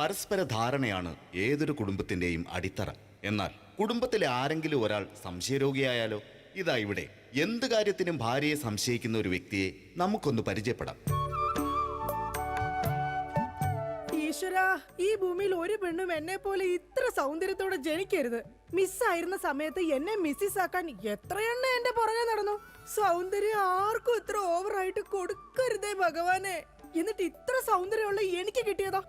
പരസ്പര ധാരണയാണ് ഏതൊരു കുടുംബത്തിന്റെയും അടിത്തറ. എന്നാൽ കുടുംബത്തിലെ ആരെങ്കിലും ഒരാൾ സംശയരോഗിയായാലോ? ഇതാ ഇവിടെ എന്ത് കാര്യത്തിനും ഭാര്യയെ സംശയിക്കുന്ന ഒരു വ്യക്തിയെ നമുക്കൊന്ന് പരിചയപ്പെടാം. ഈശ്വരാ, ഈ ഭൂമിയിൽ ഒരു പെണ്ണും എന്നെ പോലെ ഇത്ര സൗന്ദര്യത്തോടെ ജനിക്കരുത്. മിസ്സായിരുന്ന സമയത്ത് എന്നെ മിസ്സിസ് ആക്കാൻ എത്രയെണ്ണ എന്റെ പുറകെ നടന്നു. സൗന്ദര്യം ആർക്കും ഇത്ര ഓവറായിട്ട് കൊടുക്കരുതേ ഭഗവാനെ. എന്നിട്ട് ഇത്ര സൗന്ദര്യമുള്ള എനിക്ക് കിട്ടിയതാ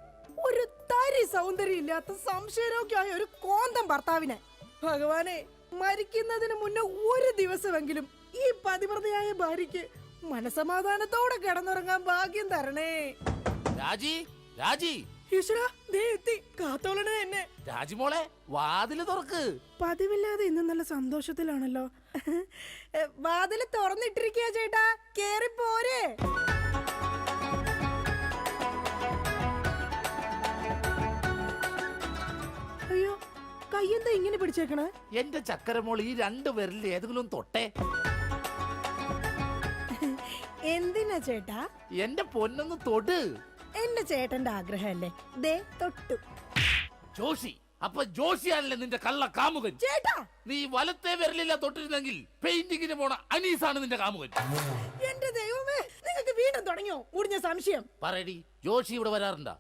ഒരു തരി സൗന്ദര്യം ഇല്ലാത്ത സംശയരോഗ്യമായ ഒരു കോന്തം ഭർത്താവിനെ. ഭഗവാനെ, മരിക്കുന്നതിന് മുന്നേ ഒരു ദിവസമെങ്കിലും ഈ പതിവ്രതയായ ഭാര്യയ്ക്ക് മനസമാധാനത്തോടെ കിടന്നുറങ്ങാൻ ഭാഗ്യം തരണേ. രാജി, രാജി, ഈശ്വരാ, ദേ എത്തി. കാത്തോളണേ എന്നെ. രാജിമോളെ, വാതില് തുറക്ക്. പതിവില്ലാതെ ഇന്ന് നല്ല സന്തോഷത്തിലാണല്ലോ. വാതില് തുറന്നിട്ടിരിക്കുക ചേട്ടാ, കേറി പോരെ. അയ്യോ, കയ്യെന്താ ഇങ്ങനെ പിടിച്ചേക്കണേ? എന്റെ ചക്കരമോൾ ഈ 2 വിരലിൽ ഏതെങ്കിലും തൊട്ടേ. എന്തിനാ ചേട്ടാ? എന്റെ പൊന്നൊന്ന് തൊട്. എന്റെ ചേട്ടന്റെ ആഗ്രഹമല്ലേ, ദേ തൊട്ടു. ജോഷി, അപ്പൊ ജോഷിയാണല്ലേ നിന്റെ കള്ള കാമുകൻ? ചേട്ടാ, നീ വലത്തെ വിരലില്ല തൊട്ടിരുന്നെങ്കിൽ പെയിന്റിങ്ങിന് പോണ അനീസാണ് നിന്റെ കാമുകൻ. എന്റെ ദൈവമേ, നിങ്ങൾക്ക് വീണ്ടും തുടങ്ങിയോ മുറിഞ്ഞ സംശയം? പറയടി, ജോഷി ഇവിടെ വരാറുണ്ടാ?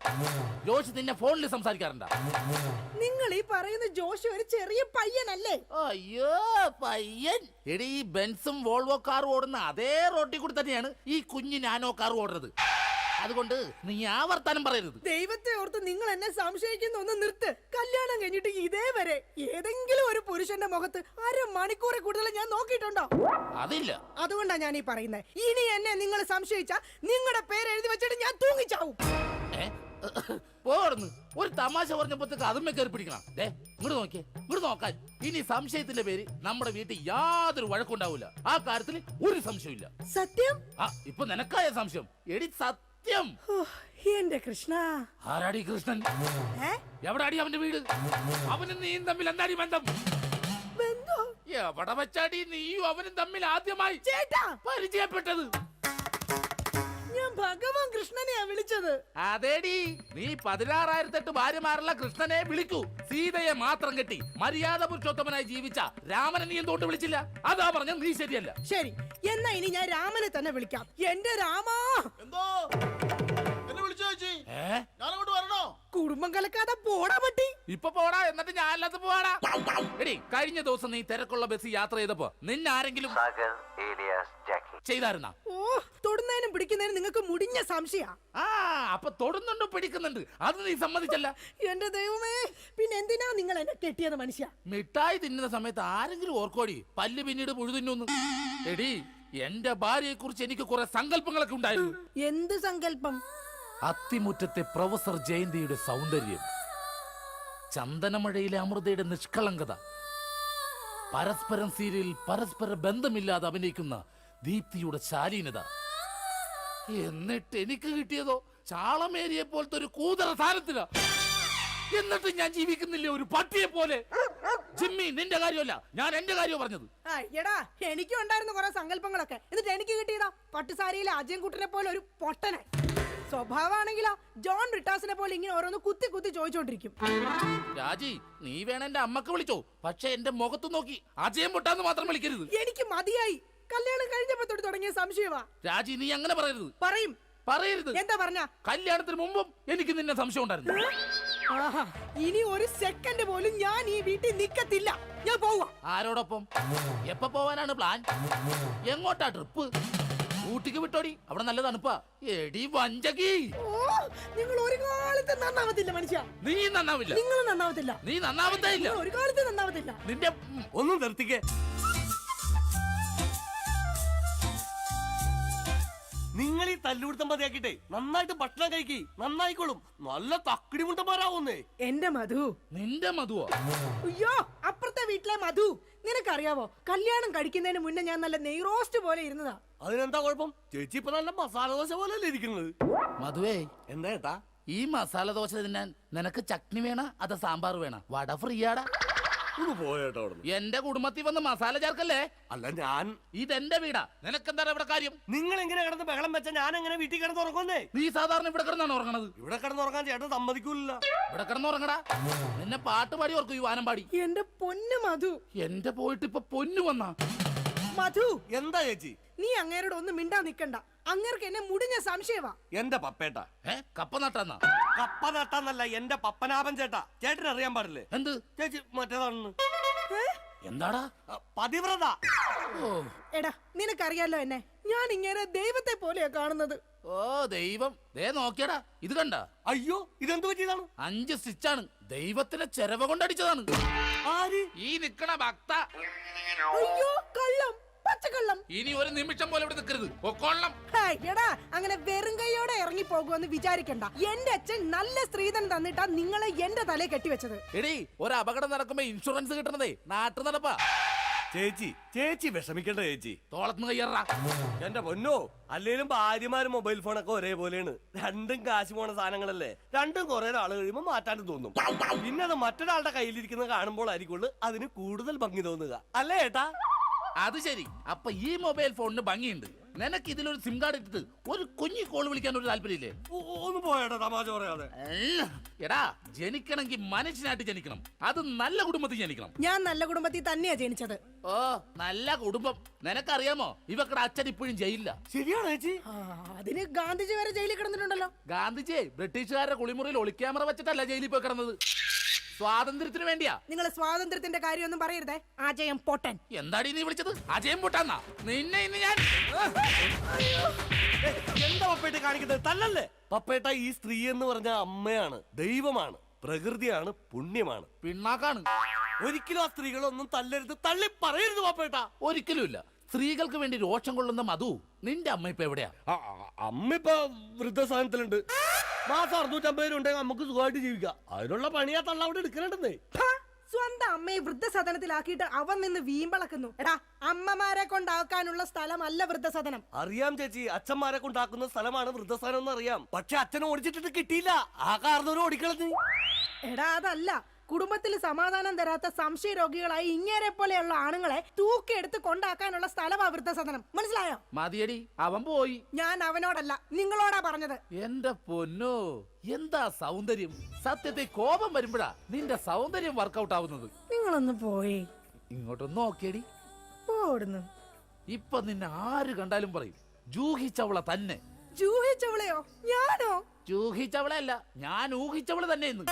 ജോഷി നിന്നെ ഫോണിൽ സംസാരിക്കാറുണ്ടാ? നിങ്ങൾ ഈ പറയുന്ന ജോഷി ഒരു ചെറിയ പയ്യനല്ലേ? അയ്യോ, പയ്യൻ. എടി, ഈ ബെൻസും വോൾവോ കാറും ഓടുന്ന അതേ റോട്ടിൽ കൂടി തന്നെയാണ് ഈ കുഞ്ഞു നാനോ കാർ ഓടുന്നത്. അതുകൊണ്ട് നീ ആ വർത്താനം പറയരുത്. ദൈവത്തെ ഓർത്ത് നിങ്ങൾ എന്നെ സംശയിക്കുന്ന ഒന്ന് നിർത്ത്. കല്യാണം കഴിഞ്ഞിട്ട് ഇതേവരെ ഏതെങ്കിലും ഒരു പുരുഷന്റെ മുഖത്ത് 1/2 മണിക്കൂറെ കൂടുതൽ ഞാൻ നോക്കിയിട്ടുണ്ടോ? അതില്ല. അതുകൊണ്ടാ ഞാൻ ഈ പറയുന്നത്. ഇനി എന്നെ നിങ്ങൾ സംശയിച്ചാ നിങ്ങളുടെ പേര് എഴുതി വെച്ചിട്ട് ഞാൻ തൂങ്ങിച്ചാവും. പോർന്ന് ഒരു തമാശ പറഞ്ഞപ്പോഴത്തേക്ക് അതുമ്മേ കയറി പിടിക്കണം. ഇങ്ങോട്ട് നോക്കിയേ, ഇങ്ങോട്ട് നോക്കാൻ. ഇനി സംശയത്തിന്റെ പേര് നമ്മുടെ വീട്ടിൽ യാതൊരു വഴക്കുണ്ടാവില്ല. ആ കാര്യത്തിൽ ഒരു സംശയമില്ല. സത്യം? ഇപ്പൊ നിനക്കായ സംശയം. എടി സത്യം. എന്റെ കൃഷ്ണ. ആരാടി കൃഷ്ണൻ? എവിടാടി അവന്റെ വീട്? അവനും നീയും തമ്മിൽ എന്താടി ബന്ധം? എവിടെ വെച്ചാടി നീയും അവനും തമ്മിൽ ആദ്യമായി പരിചയപ്പെട്ടത്? ഞാൻ ഭഗവാൻ കൃഷ്ണനെയാ വിളിച്ചത്. അതേടി, നീ 16,008 ഭാര്യമാരുള്ള കൃഷ്ണനെ വിളിക്കൂ. സീതയെ മാത്രം കെട്ടി മര്യാദ പുരുഷോത്തമനായി ജീവിച്ച രാമനെ നീ എന്തുകൊണ്ട് വിളിച്ചില്ല? അതാ പറഞ്ഞ നീ ശരിയല്ല. ശരി, എന്നാ ഇനി ഞാൻ രാമനെ തന്നെ വിളിക്കാം. എന്റെ രാമാ. എന്തോ എന്നെ വിളിച്ചു ചേച്ചി? ഞാനങ്ങോട്ട് വരണോ? കുടുംബം കലക്കാതെ പോടാ പട്ടി. ഇപ്പൊ പോടാ, എന്നിട്ട് ഞാൻ അല്ലാത്ത പോവാടാ. എടി, കഴിഞ്ഞ ദിവസം നീ തിരക്കുള്ള ബസ് യാത്ര ചെയ്തപ്പോ നിന്നെ ആരെങ്കിലും ചെയ്തായിരുന്ന? ഓ, തൊടുന്നതിനും പിടിക്കുന്നതിനും നിങ്ങൾക്ക് മുടിഞ്ഞ സംശയ. അപ്പൊ തൊടുന്നുണ്ട്, പിടിക്കുന്നുണ്ട്, അത് നീ സമ്മതിച്ചല്ല. എന്റെ ദൈവമേ, പിന്നെ എന്തിനാ നിങ്ങൾ എന്നെ കെട്ടിയത് മനുഷ്യ? മിഠായി തിന്നുന്ന സമയത്ത് ആരെങ്കിലും ഓർക്കോടി പല്ല് പിന്നീട് മുഴുതിന്നു? എടി, എന്റെ ഭാര്യയെ കുറിച്ച് എനിക്ക് കുറെ സങ്കല്പങ്ങളൊക്കെ ഉണ്ടായിരുന്നു. എന്ത് സങ്കല്പം? അത്തിമുറ്റത്തെ പ്രൊഫസർ ജയന്തിയുടെ സൗന്ദര്യം, ചന്ദനമഴയിലെ അമൃതയുടെ നിഷ്കളങ്കത, പരസ്പരം സീരിയൽ പരസ്പര ബന്ധമില്ലാതെ അഭിനയിക്കുന്ന ദീപ്തിയുടെ ശാലീനത. എന്നിട്ട് എനിക്ക് കിട്ടിയതോ ചാളമേരിയെ പോലത്തെ ഒരു കൂതറ സാധനത്തില. എന്നിട്ട് ഞാൻ ജീവിക്കുന്നില്ലേ ഒരു പട്ടിയെ പോലെ? ജിമ്മി, നിന്റെ കാര്യമല്ല, ഞാൻ എന്റെ കാര്യം പറഞ്ഞത്. എടാ, എനിക്കും ഉണ്ടായിരുന്നു കുറെ സങ്കല്പങ്ങളൊക്കെ. എന്നിട്ട് എനിക്ക് കിട്ടിയതാ പട്ടുസാരിയിലെ അജയൻകുട്ടനെ പോലെ ഒരു പൊട്ടനെ. സ്വഭാവമാണെങ്കിലോ ജോൺ റിട്ടാസിനെ പോലെ ഇങ്ങനെ ഓരോന്ന് കുത്തി കുത്തി ചോദിച്ചോണ്ടിരിക്കും. രാജി, നീ വേണം എന്റെ അമ്മക്ക് വിളിച്ചോ, പക്ഷെ എന്റെ മുഖത്ത് നോക്കി അജയം പൊട്ടാന്ന് മാത്രം വിളിക്കരുത്. എനിക്ക് മതിയായി. കല്യാണം കഴിഞ്ഞപ്പോ തൊട്ട് തുടങ്ങിയ സംശയമാ. രാജി, നീ അങ്ങനെ പറയരുത്. പറയരുത്. എന്താ പറഞ്ഞ? കല്യാണത്തിന് മുമ്പും എനിക്ക് നിന്നെ സംശയം ഉണ്ടായിരുന്നു. ഇനി ഒരു സെക്കൻഡ് പോലും ഞാൻ ഈ വീട്ടിൽ നിക്കത്തില്ല. ഞാൻ പോവാ. ആരോടൊപ്പം? എപ്പോ പോവാനാണ് പ്ലാൻ? എങ്ങോട്ടാ ട്രിപ്പ്? ഊട്ടിക്ക് വിട്ടോടി, അവിടെ നല്ല തണുപ്പാ. എടി വഞ്ചകി, നിങ്ങൾ ഒരു കാലത്ത് നന്നാവത്തില്ല മനുഷ്യ. നീ നന്നാവില്ല. നിങ്ങൾ നന്നാവത്തില്ല. നീ നന്നാവത്തേ ഇല്ല. ഒരു കാലത്ത് നന്നാവത്തില്ല. നിന്റെ ഒന്നും നിർത്തിക്കേ. നിങ്ങൾ ഈ തല്ലുപിടുത്തം മതിയാക്കിട്ടെ നന്നായിട്ട് ഭക്ഷണം കഴിക്കി, നന്നായിക്കോളും. നല്ല തക്കിടി മുണ്ടന്മാരാവുന്നേ. എന്റെ മധു. നിന്റെ മധുവോ? അയ്യോ, അപ്പുറത്തെ വീട്ടിലെ മധു. നിനക്കറിയാവോ, കല്യാണം കഴിക്കുന്നതിന് മുന്നേ ഞാൻ നല്ല നെയ് റോസ്റ്റ് പോലെ ഇരുന്നതാ. അതിനെന്താ കുഴപ്പം? ചേച്ചി ഇപ്പൊ നല്ല മസാല ദോശ പോലെയല്ലേ ഇരിക്കുന്നത്. മധുവേ, എന്താ ഏട്ടാ? ഈ മസാല ദോശ തിന്നാൻ നിനക്ക് ചട്നി വേണ അതോ സാമ്പാർ വേണ? വട ഫ്രീയാടാ. ഒന്ന് പോയേട്ടാ അവിടെ. എന്റെ കുടുംബത്തിൽ വന്ന് മസാല ചേർക്കല്ലേ. അല്ല ഞാൻ ഇതെന്റെ വീടാ, നിനക്കെന്താ ഇവിടെ കാര്യം? നിങ്ങൾ എങ്ങനെ കിടന്ന് ബഹളം വെച്ചാ ഞാൻ എങ്ങനെ വീട്ടിൽ കിടന്ന് ഉറങ്ങുന്നേ? നീ സാധാരണ ഇവിടെ കിടന്നാണ് ഉറങ്ങണത്. ഇവിടെ കിടന്ന് ഉറങ്ങാൻ ചേട്ടൻ സമ്മതിക്കൂല. ഇവിടെ കിടന്ന് ഉറങ്ങടാ. നിന്നെ പാട്ട് പാടി ഓർക്കും, ഈ വാനം പാടി. എന്റെ പൊന്നു മധു. എന്റെ പോയിട്ട് ഇപ്പൊ പൊന്നു വന്നാ. മധു, എന്താ ചേച്ചി? നീ അങ്ങേരോട് ഒന്നും മിണ്ടാ നിക്കണ്ട. അങ്ങേർക്ക് എന്നെ മുടിഞ്ഞ സംശയവാ. എന്റെ പപ്പേട്ട കപ്പ നട്ടാന്നാ? കപ്പ നട്ടാന്നല്ല, എന്റെ പപ്പനാഭൻ ചേട്ടാ. ചേട്ടന് അറിയാൻ പാടില്ലേ? എന്ത് ചേച്ചി മറ്റേതാണെന്ന്. എന്താടാ? പതിവ്രത. ഓ എടാ, നിനക്കറിയാലോ എന്നെ. ഞാൻ ഇങ്ങനെ ദൈവത്തെ പോലെയാ കാണുന്നത്. ഓ ദൈവം, ദേ നോക്കിയടാ, ഇത് കണ്ട? അയ്യോ, ഇതെന്ത് പറ്റിയതാണ്? 5 സ്റ്റിച്ചാണ്. ദൈവത്തിന്റെ ചെരവ കൊണ്ടടിച്ചതാണ്. ആര്? ഈ നിക്കണ ഭക്ത. അയ്യോ, കള്ളം, പച്ചക്കള്ളം. ഇനി ഒരു നിമിഷം പോലെ ഇവിടെ നിൽക്കരുത്, പൊക്കോളണം. ഹായ്, എടാ, അങ്ങനെ വെറും കൈയോടെ ഇറങ്ങി പോകുമെന്ന് വിചാരിക്കണ്ട. എന്റെ അച്ഛൻ നല്ല സ്ത്രീധനം തന്നിട്ടാ നിങ്ങളെ എന്റെ തലയെ കെട്ടിവെച്ചത്. എടീ, ഒരു അപകടം നടക്കുമ്പോ ഇൻഷുറൻസ് കിട്ടണതേ നാട്ടു നടപ്പാ. ചേച്ചി വിഷമിക്കണ്ട ചേച്ചി. തോളത്തുനിന്ന് കയ്യറാ. എന്റെ പൊന്നോ, അല്ലേലും ഭാര്യമാരും മൊബൈൽ ഫോണൊക്കെ ഒരേപോലെയാണ്. രണ്ടും കാശ് പോണ സാധനങ്ങളല്ലേ. രണ്ടും കുറെ നാൾ കഴിയുമ്പോൾ മാറ്റാണ്ട് തോന്നും. പിന്നെ അത് മറ്റൊരാളുടെ കയ്യിലിരിക്കുന്നത് കാണുമ്പോൾ ആയിരിക്കുള്ളൂ അതിന് കൂടുതൽ ഭംഗി തോന്നുക, അല്ലേ ഏട്ടാ? അത് ശരി. അപ്പൊ ഈ മൊബൈൽ ഫോണിന് ഭംഗിയുണ്ട്. നിനക്ക് ഇതിലൊരു സിം കാർഡ് ഇട്ടിട്ട് ഒരു കുഞ്ഞി കോൾ വിളിക്കാൻ ഒരു താല്പര്യമില്ലേ? ഒന്ന് പോയേട്ടാ, തമാശ പറയാതെ. എടാ, ജനിക്കണമെങ്കിൽ മനുഷ്യനായിട്ട് ജനിക്കണം. അത് നല്ല കുടുംബത്തിൽ ജനിക്കണം. ഞാൻ നല്ല കുടുംബത്തിൽ തന്നെയാ ജനിച്ചത്. ഓ, നല്ല കുടുംബം. നിനക്കറിയാമോ, ഇവക്കടെ അച്ഛൻ ഇപ്പോഴും ജയിലില്ല. ശരിയാണോ ചേച്ചി? അതിന് ഗാന്ധിജി വരെ ജയിലിൽ കിടന്നിട്ടുണ്ടല്ലോ. ഗാന്ധിജിയെ ബ്രിട്ടീഷുകാരുടെ കുളിമുറിയിൽ ഒളിക്യാമറ വെച്ചിട്ടല്ല ജയിലിൽ പോയി കിടന്നത്. സ്വാതന്ത്ര്യത്തിന് വേണ്ടിയാ. നിങ്ങൾ സ്വാതന്ത്ര്യത്തിന്റെ കാര്യമൊന്നും പറയരുതേ. അജയം പൊട്ടൻ. എന്താടി നീ വിളിച്ചത്? അജയം പൊട്ടാന്നാ? നിന്നെ ഇന്ന് ഞാൻ. എന്താ പപ്പേട്ട കാണിക്കുന്നത്? തല്ലല്ലേ പപ്പേട്ട. ഈ സ്ത്രീ എന്ന് പറഞ്ഞ അമ്മയാണ്, ദൈവമാണ്, പ്രകൃതിയാണ്, പുണ്യമാണ്, പിണ്ണാക്കാണ്. ഒരിക്കലും ആ സ്ത്രീകളൊന്നും തല്ലരുത്, തള്ളി പറയരുത് പപ്പേട്ട. ഒരിക്കലുമില്ല. സ്ത്രീകൾക്ക് വേണ്ടി രോഷം കൊള്ളുന്ന മധു, നിന്റെ അമ്മ ഇപ്പൊ എവിടെയാ? അമ്മ ഇപ്പൊ വൃദ്ധസാധനത്തിലുണ്ട്. മാസം 650 രൂപ ഉണ്ടെങ്കിൽ നമുക്ക് സുഖമായിട്ട് ജീവിക്കാം. അതിനുള്ള പണിയാ തള്ള അവിടെ എടുക്കണുണ്ടെന്നേ. സ്വന്തം അമ്മയെ വൃദ്ധസദനത്തിലാക്കിയിട്ട് അവൻ നിന്ന് വീമ്പളക്കുന്നു. എടാ, അമ്മമാരെ കൊണ്ടാക്കാനുള്ള സ്ഥലമല്ല വൃദ്ധസദനം. അറിയാം ചേച്ചി, അച്ഛന്മാരെ കൊണ്ടാക്കുന്ന സ്ഥലമാണ് വൃദ്ധസ്ഥാനം എന്ന് അറിയാം. പക്ഷെ അച്ഛനെ ഓടിച്ചിട്ടിട്ട് കിട്ടിയില്ല. ആ കാരണവരും ഓടിക്കളഞ്ഞു. എടാ, അതല്ല. കുടുംബത്തിൽ സമാധാനം തരാത്ത സംശയ രോഗികളായി ഇങ്ങേരെ പോലെയുള്ള ആണുങ്ങളെ തൂക്കിയെടുത്ത് കൊണ്ടാക്കാനുള്ള സ്ഥലമാ വൃദ്ധസദനം. മനസ്സിലായോ? മതിയടി, അവൻ പോയി. ഞാൻ അവനോടല്ല, നിങ്ങളോടാ പറഞ്ഞത്. എന്റെ പൊന്നോ, എന്താ സൗന്ദര്യം! സത്യത്തെ കോപം വരുമ്പോഴാ നിന്റെ സൗന്ദര്യം വർക്കൗട്ട് ആവുന്നത്. നിങ്ങളൊന്ന് പോയി ഇങ്ങോട്ടൊന്ന് നോക്കിയടി. പോടുന്നു. ഇപ്പൊ നിന്നെ ആര് കണ്ടാലും പറയും ജൂഹിച്ചവള തന്നെ. ജൂഹിച്ചവളെയോ? ഞാനോ? ജൂഹിച്ചവളെ അല്ല, ഞാൻ ഊഹിച്ചവള് തന്നെ ഇന്ന്.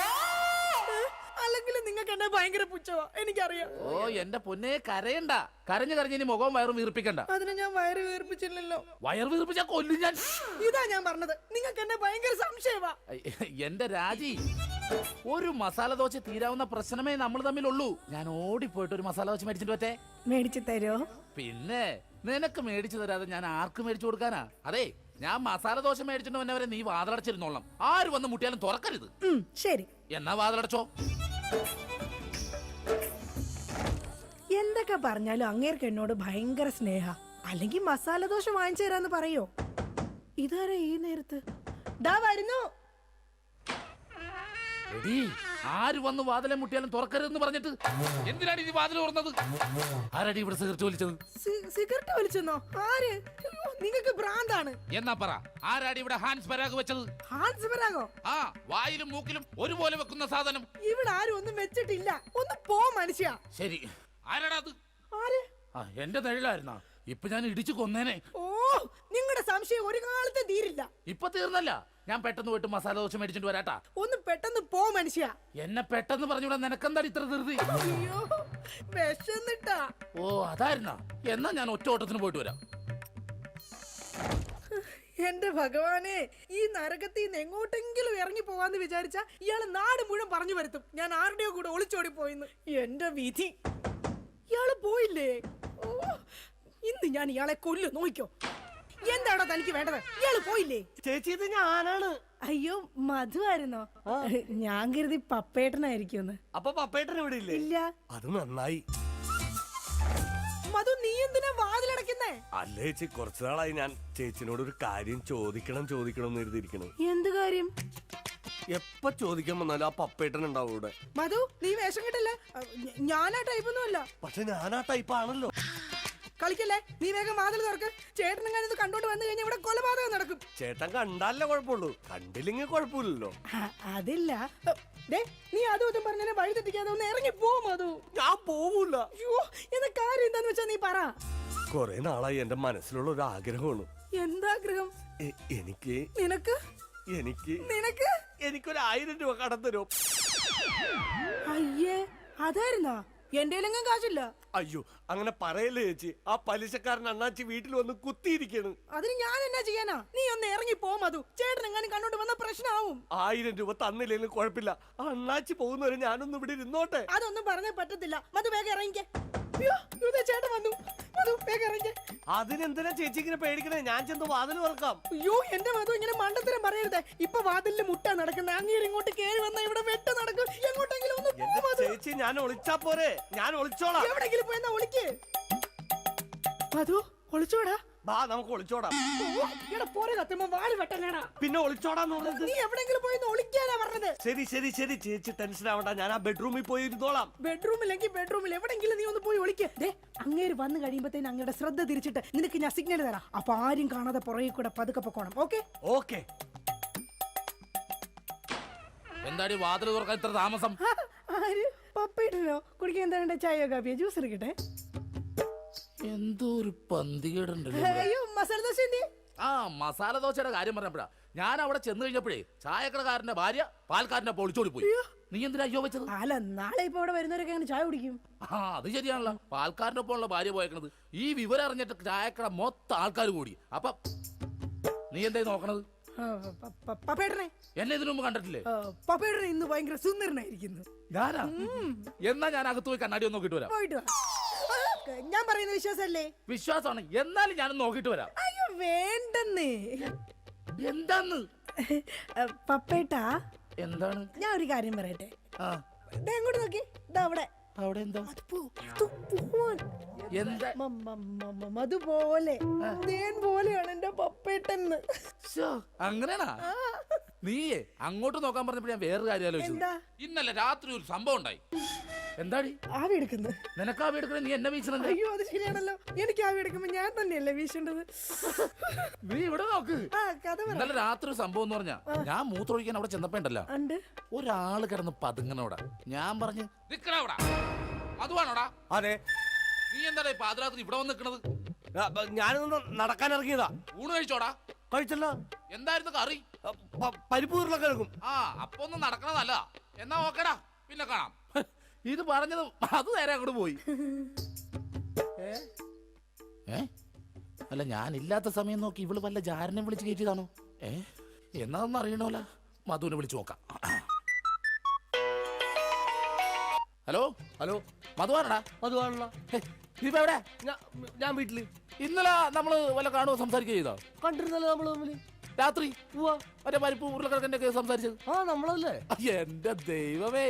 അല്ലെങ്കിൽ നിങ്ങൾക്ക് എന്നെ ഭയങ്കര പുച്ഛവാ, എനിക്കറിയാം. ഓ എന്റെ പൊന്നെ, കരയണ്ട. കരഞ്ഞു കരഞ്ഞ് ഇനി മുഖവും വയറും വീർപ്പിക്കണ്ട. അതിന് ഞാൻ വയറ് വീർപ്പിച്ചില്ലല്ലോ. വയർ വീർപ്പിച്ചാ കൊല്ലും ഞാൻ. ഇതാ ഞാൻ പറഞ്ഞത്, നിങ്ങൾക്ക് എന്നെ ഭയങ്കര സംശയവാ. എന്റെ രാജി, ഒരു മസാല ദോശ തീരാവുന്ന പ്രശ്നമേ നമ്മൾ തമ്മിലുള്ളൂ. ഞാൻ ഓടിപ്പോയിട്ട് ഒരു മസാല ദോശ മേടിച്ചിട്ട് പറ്റേ? മേടിച്ചു തരോ? പിന്നെ നിനക്ക് മേടിച്ചു തരാതെ ഞാൻ ആർക്ക് മേടിച്ചു കൊടുക്കാനാ? അതെ, ഞാൻ മസാല ദോശ മേടിച്ചിട്ട് വന്നവരെ നീ വാതിലടച്ചിരുന്നോളാം. ആര് വന്ന് മുട്ടിയാലും തുറക്കരുത്. ശരി. എന്നാ വാതിലടച്ചോ. എന്തൊക്കെ പറഞ്ഞാലും അങ്ങേർക്ക് എന്നോട് ഭയങ്കര സ്നേഹ. അല്ലെങ്കിൽ മസാല ദോശ വാങ്ങിച്ചു തരാന്ന് പറയോ? ഇതാരാ ഈ നേരത്ത്? ദാ വരുന്നു. എടീ, ആര് വന്ന് വാതിലെ മുട്ടിയാലും തുറക്കരുതെന്ന് പറഞ്ഞിട്ട് എന്തിനാണ് ഈ വാതിൽ തുറന്നത്? ആരടി ഇവിടെ സിഗരറ്റ് വലിച്ചത്? സിഗരറ്റ് വലിച്ചെന്നോ? ആര്? നിങ്ങൾക്ക് ഭ്രാന്താണ്. എന്നാ പറ, ആരാടി ഇവിടെ ഹാൻസ് പരാഗ് വെച്ചത്? ഹാൻസ് പരാഗോ? ആ, വായിലും മൂക്കിലും ഒരുപോലെ വെക്കുന്ന സാധനം. ഇവിടെ ആരും ഒന്നും വെച്ചിട്ടില്ല. ഒന്ന് പോ മനുഷ്യ. ശരി, ആരാടാ അത്? ആര്? എന്റെ നിഴലായിരുന്നാ? ഇപ്പൊ ഞാൻ ഇടിച്ചു കൊന്നേനെ. ഓ, നിങ്ങളുടെ സംശയം ഒരു കാലത്ത് തീരില്ല. ഇപ്പൊ തീർന്നല്ല. ഞാൻ പെട്ടെന്ന് പോയിട്ട് മസാല ദോശ മേടിച്ചിട്ട് വരാട്ടാ. ഒന്ന് പെട്ടെന്ന് പോ മനുഷ്യ. എന്നെ പെട്ടെന്ന് പറഞ്ഞൂടാ, നിനക്കെന്താ ഇത്ര ധൃതി? അയ്യോ, വിശന്നിട്ടാ. ഓ അതായിരുന്നാ? എന്നാ ഞാൻ ഒറ്റ ഓട്ടത്തിന് പോയിട്ട് വരാം. എന്റെ ഭഗവാനെ, ഈ നരകത്തിൽ നിന്ന് എങ്ങോട്ടെങ്കിലും ഇറങ്ങി പോവാന്ന് വിചാരിച്ച ഇയാള് നാട് മുഴുവൻ പറഞ്ഞു വരുത്തും ഞാൻ ആരുടെയോ കൂടെ ഒളിച്ചോടി പോയിന്ന്. എന്റെ വിധി, ഇയാള് പോയില്ലേ? ഓ, ഇന്ന് ഞാൻ ഇയാളെ കൊല്ലു, നോക്കിക്കോ. എന്താണോ തനിക്ക് വേണ്ടത്? ഇയാള് പോയില്ലേ? ചേച്ചി, ഇത് ഞാനാണ്. അയ്യോ, മധു ആയിരുന്നോ? ഞാൻ കരുതി പപ്പേട്ടനായിരിക്കും. അപ്പൊ പപ്പേട്ടൻ ഇവിടെ ഇല്ലേ? ഇല്ല. അത് നന്നായി. മധു, നീ എന്തിനാ വാതിലടക്കുന്നേ? അല്ല ചേച്ചി, കുറച്ചു നാളായി ഞാൻ ചേച്ചിനോട് ഒരു കാര്യം ചോദിക്കണം എന്ന് എഴുതിയിരിക്കണം. എന്ത് കാര്യം? എപ്പ ചോദിക്കാൻ വന്നാലും ആ പപ്പേട്ടൻ ഉണ്ടാവും ഇവിടെ. മധു നീ വേഷം കിട്ടല്ലേ ഞാൻ ആ ടൈപ്പൊന്നുമല്ല. പക്ഷെ ഞാൻ ആ ടൈപ്പ് ആണല്ലോ. കളിക്കല്ലേ, നീ വേഗം വാതിൽ തുറക്ക്. ചേട്ടനും ഇത് കണ്ടോണ്ട് വന്നു കഴിഞ്ഞാൽ ഇവിടെ കൊലപാതകം നടക്കും. ചേട്ടൻ കണ്ടാലേ കുഴപ്പമുള്ളൂ, കണ്ടില്ലെങ്കിൽ കുഴപ്പമില്ലല്ലോ. അതില്ല. ദേ, നീ അതും ഇതും പറഞ്ഞാൽ വഴി തെറ്റിക്കാതെ ഒന്ന് ഇറങ്ങി പോ മധു. ഞാൻ പോവൂല. അയ്യോ, എന്താ കാര്യം എന്താന്ന് വെച്ചാ നീ പറ. കൊറേ നാളായി എന്റെ മനസ്സിലുള്ള ഒരു ആഗ്രഹമാണ്. എന്താഗ്രഹം? എനിക്ക് നിനക്ക് എനിക്ക് നിനക്ക് എനിക്കൊരു 1000 രൂപ കടം തരും. അയ്യേ, അതായിരുന്നാ? എന്റെ കയ്യിലെങ്ങും കാശില്ല. അയ്യോ അങ്ങനെ പറയല്ലേ ചേച്ചി, ആ പലിശക്കാരൻ അണ്ണാച്ചി വീട്ടിൽ വന്ന് കുത്തിയിരിക്കാണ്. അതിന് ഞാൻ എന്നാ ചെയ്യാനാ? നീ ഒന്ന് ഇറങ്ങി പോ മധു. ചേട്ടൻ എങ്ങാനും കണ്ടോണ്ട് വന്ന പ്രശ്നമാവും. 1000 രൂപ തന്നില്ലെങ്കിലും കുഴപ്പമില്ല, ആ അണ്ണാച്ചി പോകുന്നവരെ ഞാനൊന്നും ഇവിടെ ഇരുന്നോട്ടെ. അതൊന്നും പറഞ്ഞാ പറ്റത്തില്ല. മധു വേഗം ഇറങ്ങിക്കേ. അയ്യോ, ഇതേ ചേട്ടൻ വന്നു. മധു വേഗം ഇറങ്ങിക്കേ. അതിനെന്തിനാ ചേച്ചി ഇങ്ങനെ പേടിക്കണേ? ഞാൻ ചെന്ന് വാതിൽ തുറക്കാം. അയ്യോ എന്റെ മധു, ഇങ്ങനെ മണ്ടത്തരം പറയരുതേ. ഇപ്പൊ വാതിലിൽ മുട്ട നടക്കുന്ന അങ്ങേര് ഇങ്ങോട്ട് കേറി വന്ന ഇവിടെ വെട്ട് നടക്കും. എങ്ങോട്ടെങ്കിലും ഒന്ന് പോ എന്റെ മധു. ചേച്ചി ഞാൻ ഒളിച്ചാ പോരെ, ഞാൻ ഒളിച്ചോളാം. എവിടെങ്കിലും പോയി എന്നാ ഒളിക്ക്. മധു ഒളിച്ചോടാ. ബാ നമുക്ക് ഒളിച്ചോടാം. ഇവിടെ പോരെ കത്തുമ്പോ വാല് വെട്ടനാടാ. പിന്നെ ഒളിച്ചോടാന്ന് പറഞ്ഞത്? നീ എവിടെങ്കിലും പോയി ഒളിക്കാനാ പറഞ്ഞത്. ശരി ശരി ശരി ചേച്ചി ടെൻഷൻ ആവണ്ട, ഞാൻ ആ ബെഡ്റൂമിൽ പോയി ഇരുന്നോളാം. ബെഡ്റൂമിലെങ്കിൽ ബെഡ്റൂമിൽ എവിടെങ്കിലും നീ ഒന്ന് പോയി ഒളിക്ക്. അങ്ങേര് വന്നു കഴിയുമ്പത്തേന് അങ്ങയുടെ ശ്രദ്ധ തിരിച്ചിട്ട് നിനക്ക് ഞാൻ സിഗ്നൽ തരാം. അപ്പൊ ആരും കാണാതെ പുറകെ കൂടെ പതുക്കെ പൊക്കോണം. Okay okay. എന്താടി വാതിൽ തുറക്കാൻ ഇത്ര താമസം? ആര്? പപ്പയിട്ടോ? കുടിക്കാൻ എന്താ? ചായയോ കാപ്പിയോ ജ്യൂസ് എടുക്കട്ടെ? എന്തോ ഒരു പന്തികേടുണ്ടല്ലോ. അയ്യോ, മസാല ദോശ എന്തി? ആ മസാല ദോശയുടെ കാര്യം പറഞ്ഞപ്പോഴാ ഞാൻ അവിടെ ചെന്ന് കഴിഞ്ഞപ്പോഴേ ചായക്കടക്കാരന്റെ ഭാര്യ പാൽക്കാരന്റെ പൊളിച്ചോടി പോയി. നീ എന്തിനാ അയ്യോ വെച്ചത്? അല്ല, നാളെ ഇപ്പൊ ഇവിടെ വരുന്നവരൊക്കെ അങ്ങനെ ചായ കുടിക്കും. ആ അത് ശരിയാണല്ലോ, പാൽക്കാരന്റെ ഒപ്പമുള്ള ഭാര്യ പോയേക്കണത്. ഈ വിവരം അറിഞ്ഞിട്ട് ചായക്കട മൊത്തം ആൾക്കാർ കൂടി. അപ്പൊ നീ എന്തായി നോക്കണത്? പപ്പേട്ടനെ എന്നെ ഇതിനു മുമ്പ് കണ്ടിട്ടില്ലേ? പപ്പേട്ടനെ ഇന്ന് ഭയങ്കര സുന്ദരനായിരിക്കുന്നു. ഞാനാ? എന്നാ ഞാൻ അകത്ത് പോയി കണ്ണാടി ഒന്ന് നോക്കിട്ട് വരാം. പോയിട്ട് വാ. ഞാൻ പറയുന്ന വിശ്വാസല്ലേ? വിശ്വാസമാണ്, എന്നാലും ഞാനൊന്ന് നോക്കിട്ട് വരാം. അയ്യോ വേണ്ടെന്നേ. എന്താന്ന്? പപ്പേട്ടാ എന്താണ്? ഞാൻ ഒരു കാര്യം പറയട്ടെ. ആ എങ്ങോട്ട് നോക്കി? ഇതാ അവിടെ. അവിടെ എന്താ? എന്താ? അതുപോലെ തേൻ പോലെയാണ് എന്റെ പപ്പേട്ടെന്ന്. അങ്ങനെയാണാ? നീയേ അങ്ങോട്ട് നോക്കാൻ പറഞ്ഞപ്പോ ഞാൻ വേറൊരു കാര്യം ആലോചിച്ചു. ഇന്നലെ രാത്രി ഒരു സംഭവം ഉണ്ടായി. എന്താടി? ആവി എടുക്കുന്നത്. നിനക്ക് ആവി എടുക്കണേ, നീ എന്നെ വീശണേ. അയ്യോ അത് ശരിയാണല്ലോ, എനിക്ക് ആവി എടുക്കുമ്പോ ഞാൻ തന്നെയല്ലേ വീശേണ്ടത്. നീ ഇവിടെ നോക്ക്. കഥ ഇന്നലെ രാത്രി ഒരു സംഭവം എന്ന് പറഞ്ഞാ, ഞാൻ മൂത്രമൊഴിക്കാൻ അവിടെ ചെന്നപ്പോ ഉണ്ടല്ലോ ഒരാള് കിടന്ന് പതുങ്ങനോടാ. ഞാൻ പറഞ്ഞു നിക്കണവിടെ. അതുവാണോടാ? അതെ. നീ എന്താടാ പാതിരാത്രി ഇവിടെ വന്ന് നിക്കണത്? ഞാനൊന്ന് നടക്കാൻ ഇറങ്ങിയതാ. ഊണ് കഴിച്ചോടാ? കഴിച്ചല്ലോ. എന്തായിരുന്നു കറി? പരിപ്പ് ഉരുളക്കിഴങ്ങും. ആ അപ്പൊ ഒന്നും നടക്കണതല്ല. എന്നാ ഓക്കേടാ, പിന്നെ കാണാം. ഇത് പറഞ്ഞതും അത് നേരെ അങ്ങോട്ട് പോയി. അല്ല ഞാൻ ഇല്ലാത്ത സമയം നോക്കി ഇവള് വല്ല ജാരനെ വിളിച്ച് കയറ്റിയതാണോ? എന്നാന്ന് അറിയണോല. മധുവിനെ വിളിച്ചു നോക്കാം. ഹലോ ഹലോ മധുവാണടാ? മധുവാണല്ലോ. ഇപ്പൊ എവിടെ? ഞാൻ വീട്ടില്. ഇന്നലെ നമ്മള് വല്ല കാണുമോ സംസാരിക്കുക ചെയ്തോ? കണ്ടിരുന്നല്ലോ നമ്മള് തമ്മില് രാത്രി. മറ്റേ പരിപ്പ് ഉരുളക്കിഴക്കന്റെ ഒക്കെ സംസാരിച്ചത്. ആ നമ്മളല്ലേ? എന്റെ ദൈവമേ,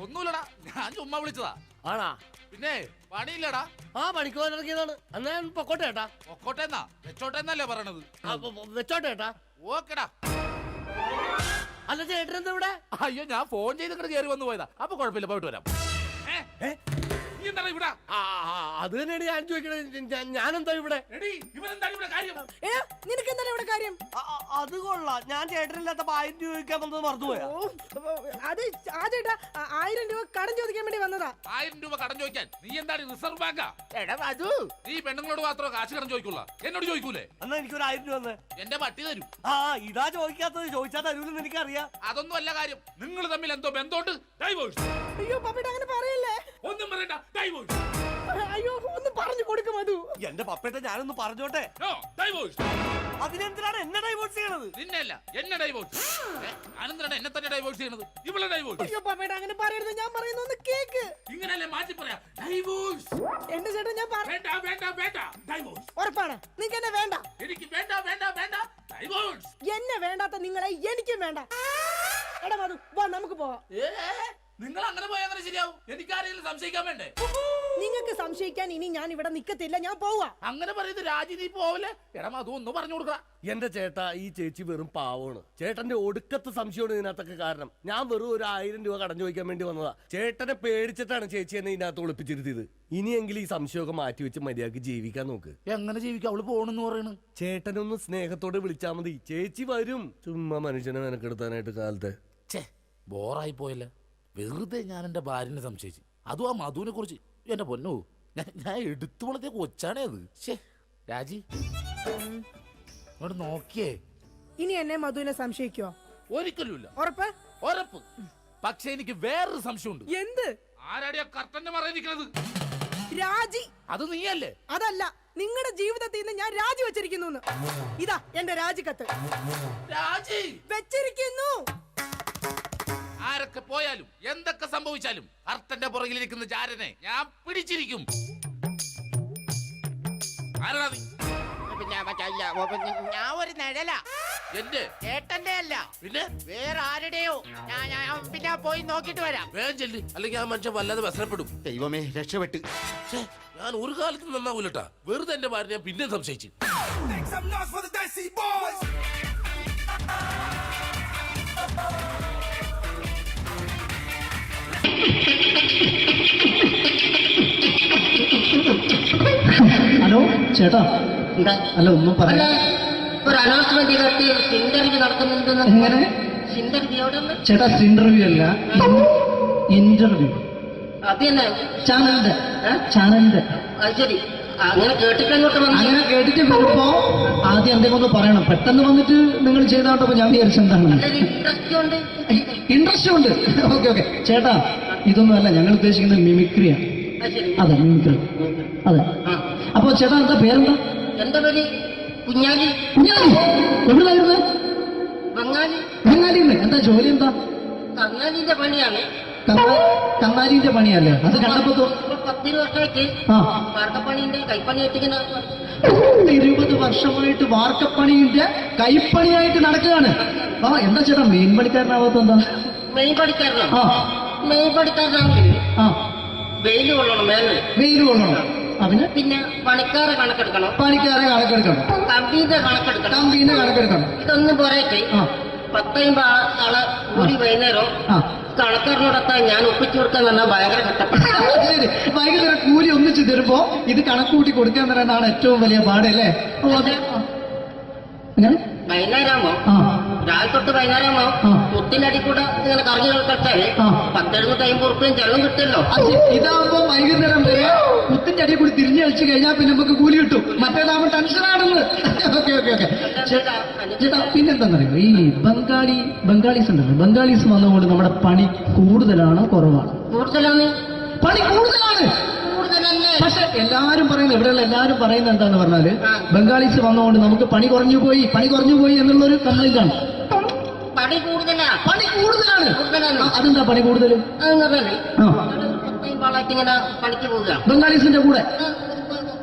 ഒന്നുമില്ലടാ, ഞാൻ ചുമ്മാ വിളിച്ചതാ. ആണാ? പിന്നെ പണിയില്ലടാ. ആ പണിക്ക് പോകാൻ ഇറങ്ങിയതാണ്. എന്നാ ഞാൻ പൊക്കോട്ടെ ഏട്ടാ. പൊക്കോട്ടെന്നാ വെച്ചോട്ടെന്നല്ലേ പറയണത്? വെച്ചോട്ടെ ഏട്ടാ. ഓക്കെടാ. അല്ല ചേട്ടനെന്താ ഇവിടെ? അയ്യോ ഞാൻ ഫോൺ ചെയ്തിട്ട് കയറി വന്നു പോയതാ. അപ്പൊ കുഴപ്പമില്ല, പോയിട്ട് വരാം. അത് തന്നെയാണ് ഞാൻ ചോദിക്കണത്. ഞാനെന്താ ഇവിടെ? നിനക്ക് എന്താണ് ഇവിടെ കാര്യം? അത് കൊള്ളാം. ഞാൻ ചേട്ടനില്ലാത്തപ്പോ 1000 രൂപ ചോദിക്കാൻ വന്നത് മറന്നുപോയാ? അത് ആ ചേട്ടാ 1000 രൂപ കടം ചോദിക്കാൻ വേണ്ടി വന്നതാ. 1000 രൂപ കടം ചോദിക്കാൻ? നീ എന്താണ് റിസർവ് ബാങ്കാ? നീ പെണ്ണുങ്ങളോട് മാത്രമേ കാശ് കടം ചോദിക്കുള്ള, എന്നോട് ചോദിക്കൂലേ? എന്നാ എനിക്കൊരു 1000 രൂപ തന്നെ. എന്റെ പട്ടി തരും. ആ ഇതാ ചോദിക്കാത്തത്. ചോദിച്ചാൽ തരൂലെന്ന് എനിക്കറിയാം. അതൊന്നും അല്ല കാര്യം. നിങ്ങൾ തമ്മിൽ എന്തോ ബന്ധമുണ്ട്. ഡൈവോഴ്സ്. അയ്യോ പപ്പേട്ട അങ്ങനെ പറയല്ലേ. ഒന്നും പറയണ്ട, ഡൈവോഴ്സ്. അയ്യോ ഒന്ന് പറഞ്ഞു കൊടുക്കും അത്. എന്റെ പപ്പേട്ട ഞാനൊന്ന് പറഞ്ഞോട്ടെ. അതിനെന്തിനാണ് എന്നെ ഡൈവോഴ്സ് ചെയ്യണത്? നിന്നല്ല, എന്നെ ഡൈവോഴ്സ്. അനന്തരാണ് എന്നെ തന്നെ ഡൈവോഴ്സ് ചെയ്യണത്. ഇവിടെ ഡൈവോഴ്സ്. അയ്യോ പപ്പേട്ട അങ്ങനെ പറയരുത്. ഞാൻ പറയുന്ന ഒന്ന് കേക്ക്. ഇങ്ങനല്ലേ മാറ്റി പറയാ? ഡൈവോഴ്സ്. എന്റെ ചേട്ടൻ ഞാൻ വേണ്ട വേണ്ട വേണ്ട, ഡൈവോഴ്സ്. ഉറപ്പാണ്? നിങ്ങൾക്ക് എന്നെ വേണ്ട? എനിക്ക് വേണ്ട വേണ്ട വേണ്ട, ഡൈവോഴ്സ്. എന്നെ വേണ്ടാത്ത നിങ്ങളെ എനിക്കും വേണ്ട. എടാ മധു വാ നമുക്ക് പോവാം. നിങ്ങൾ അങ്ങനെ പോയാൽ അങ്ങനെ ശരിയാവും. എനിക്കാരെങ്കിലും സംശയിക്കാൻ വേണ്ടേ? നിങ്ങൾക്ക് സംശയിക്കാൻ ഇനി ഞാൻ ഇവിടെ നിക്കത്തില്ല, ഞാൻ പോവാ. അങ്ങനെ പറയുന്നത് രാജി, നീ പോവല്ലേ? എടാ അതൊന്നും പറഞ്ഞു കൊടുക്ക. എന്റെ ചേട്ടാ, ഈ ചേച്ചി വെറും പാവമാണ്. ചേട്ടന്റെ ഒടുക്കത്തെ സംശയമാണ് ഇതിനകത്തൊക്കെ കാരണം. ഞാൻ വെറും ഒരു 1000 രൂപ കടം ചോദിക്കാൻ വേണ്ടി വന്നതാ. ചേട്ടനെ പേടിച്ചിട്ടാണ് ചേച്ചി എന്നെ ഇതിനകത്ത് ഒളിപ്പിച്ചിരുത്തിയത്. ഇനിയെങ്കിലും ഈ സംശയമൊക്കെ മാറ്റി വെച്ച് മര്യാദക്ക് ജീവിക്കാൻ നോക്ക്. എങ്ങനെ ജീവിക്കാം? അവള് പോണെന്ന് പറയണ്. ചേട്ടനൊന്ന് സ്നേഹത്തോടെ വിളിച്ചാ മതി, ചേച്ചി വരും. ചുമ്മാ മനുഷ്യനെ മെനക്കെടുത്താനായിട്ട് കാലത്തെ. ഛേ, ബോറായി പോയല്ലേ. വെറുതെ ഞാൻ എന്റെ ഭാര്യനെ സംശയിച്ചു. അതും ആ മധുവിനെ കുറിച്ച്. എന്റെ പൊന്നോ, ഞാൻ എടുത്തു വളർത്തിയ കൊച്ചാണേ അത്. ശേ രാജി, ഇങ്ങോട്ട് നോക്കിയേ. ഇനി എന്നെ മധുവിനെ സംശയിക്കോ? ഒരിക്കലുമില്ല. ഉറപ്പ്? ഉറപ്പ്. പക്ഷെ എനിക്ക് വേറൊരു സംശയമുണ്ട്. എന്ത്? ആരാടിയാ കർട്ടന്റെ മറയിരിക്കുന്നത്? രാജി. അത് നീയല്ലേ? അതല്ല, നിങ്ങളുടെ ജീവിതത്തിൽ നിന്ന് ഞാൻ രാജി വെച്ചിരിക്കുന്നു. ഇതാ എന്റെ രാജിക്കത്ത്. രാജി വെച്ചിരിക്കുന്നു. ആരൊക്കെ പോയാലും എന്തൊക്കെ സംഭവിച്ചാലും കർട്ടന്റെ പുറകിലിരിക്കുന്ന ചാരനെ ഞാൻ പിടിച്ചിരിക്കും. ആരാ നീ? ഞാൻ ഒരു നിഴല, എന്റെ ഏട്ടന്റെ അല്ല, പിന്നെ വേറെ ആരുടെയോ. ഞാൻ പിന്നെ പോയി നോക്കിട്ട് വരാം. വേഗം ചെല്ല്, അല്ലെങ്കിൽ ആ മനുഷ്യൻ വല്ലാതെ വ്യസനപ്പെടും. ദൈവമേ, രക്ഷപ്പെട്ട്. ഛേ, ഞാൻ ഒരു കാലത്ത് നന്നാവൂലട്ടാ. വെറുതെ എന്റെ ഭാര്യ ഞാൻ പിന്നെ സംശയിച്ചു. ഹലോ ചേട്ടാ. എന്താ? അല്ല ഒന്നും അല്ല, പറയാ. ഒരു അനൗൺസ്മെന്റ് ചെയ്തിട്ട് ഇന്റർവ്യൂ നടക്കുന്നുണ്ടെന്ന്. എങ്ങനെ? ഇന്റർവ്യൂ എവിടെ? ചേട്ടാ ഇന്റർവ്യൂ അല്ല, ഇന്റർവ്യൂ. അത് തന്നെ ചാനലിന്റെ ചാനലിന്റെ. അത് ശരി, അങ്ങനെ കേട്ടിട്ട് അങ്ങോട്ട് വന്നു. അങ്ങനെ കേട്ടിട്ട് വരുമ്പോ ആദ്യം എന്തെങ്കിലും ഒന്ന് പറയണം. പെട്ടെന്ന് വന്നിട്ട് നിങ്ങൾ ചെയ്താണ്ടപ്പോ ഞാൻ വിചാരിച്ചെന്താണ് ഇൻട്രസ്റ്റ് ഉണ്ട്. ഇൻട്രസ്റ്റ് ഉണ്ട്. ഓക്കെ ഓക്കെ ചേട്ടാ, ഇതൊന്നും അല്ല ഞങ്ങൾ ഉദ്ദേശിക്കുന്നത് മിമിക്രിയാണ്. അത് ശരി. അതെ മിമിക്രി. അതെ. ആ. അപ്പൊ ചേട്ടാ എന്താ പേരെന്താ? എന്റെ പേര് കുഞ്ഞാലി. കുഞ്ഞാലി. എവിടുന്നായിരുന്നു? ബംഗാളി. ബംഗാളിന്ന്. എന്താ ജോലി എന്താ? കങ്ങാലിന്റെ പണിയാണ്. കന്നാലിന്റെ പണിയല്ലേ? അത് കണ്ടപ്പോ ഇപ്പൊ 10 വർഷമായിട്ട് ആ വാർക്കപ്പണിന്റെ കൈപ്പണി വെച്ചിങ്ങനെ 20 വർഷമായിട്ട് വാർക്കപ്പണിന്റെ കൈപ്പണിയായിട്ട് നടക്കുകയാണ്. ആ എന്താ ചേട്ടാ മെയിൻ പണിക്കാരനാവാത്ത എന്താ? മെയിൻ പണിക്കാരനാണ്. ആ മെയിൻ പണിക്കാരനാണെങ്കിൽ ആ വെയില് കൊള്ളണം, മേലെ. വെയിൽ കൊള്ളണം. അവന് പിന്നെ പണിക്കാരെ കണക്കെടുക്കണം, പണിക്കാരെ കണക്കെടുക്കണം, കമ്പീന്റെ കണക്കെടുക്കണം. കമ്പീനെ കണക്കെടുക്കണം. ഇതൊന്നും പോരായിട്ട് ആ 10-50 ആളെ ഒരു വൈകുന്നേരം ആ കണക്കാരനോടൊത്താൻ ഞാൻ ഒപ്പിച്ചു കൊടുക്കാൻ പറഞ്ഞാൽ ഭയങ്കര കഷ്ടപ്പെട്ടു. ശരി. വൈകുന്നേരം കൂലി ഒന്നിച്ച് തരുമ്പോ ഇത് കണക്കൂട്ടി കൊടുക്കാൻ പറയുന്നതാണ് ഏറ്റവും വലിയ പാട് അല്ലേ? ഓ അതെ. അങ്ങനെ വൈകുന്നേരമാകുമ്പോ ആ രാവിലെ തൊട്ട് വൈകുന്നേരമാകുമ്പോ ആ. മുത്തിനടി കൂടെ ഇങ്ങനെ കറങ്ങി കളിച്ചാല് ആ. 10-750 ഉറുപ്പിയും ചെലവും കിട്ടുമല്ലോ. ഇതാവുമ്പോ വൈകുന്നേരം വരെ കുത്തിന്റെ അടിയിൽ കൂടി തിരിഞ്ഞു കളിച്ചു കഴിഞ്ഞാൽ പിന്നെ നമുക്ക് കൂലി കിട്ടും. മറ്റേതാവുമ്പോ ടെൻഷനാണെന്ന്. ഓക്കെ ഓക്കെ ഓക്കെ ചേട്ടാ, പിന്നെന്താണെന്നറിയോ, ഈ ബംഗാളീസ് ഉണ്ടല്ലോ, ബംഗാളീസ് വന്നുകൊണ്ട് നമ്മുടെ പണി കൂടുതലാണോ കുറവാണ്? കൂടുതലാണ്. പണി കൂടുതലാണ്. കൂടുതലല്ലേ? പക്ഷെ എല്ലാരും പറയുന്നത്, ഇവിടെയുള്ള എല്ലാരും പറയുന്നത് എന്താന്ന് പറഞ്ഞാല് ആ. ബംഗാളീസ് വന്നുകൊണ്ട് നമുക്ക് പണി കുറഞ്ഞു പോയി എന്നുള്ളൊരു കംപ്ലൈന്റ് ആണ്. പണി കൂടുതലാ. പണി കൂടുതലാണ്. കൂടുതലാണ്. ആ, അതെന്താ പണി കൂടുതൽ? അതെന്ന് പറഞ്ഞാല് ആ 10-50 ആളായിട്ട് ഇങ്ങനെ പണിക്ക് പോവുക, ബംഗാളീസിന്റെ കൂടെ.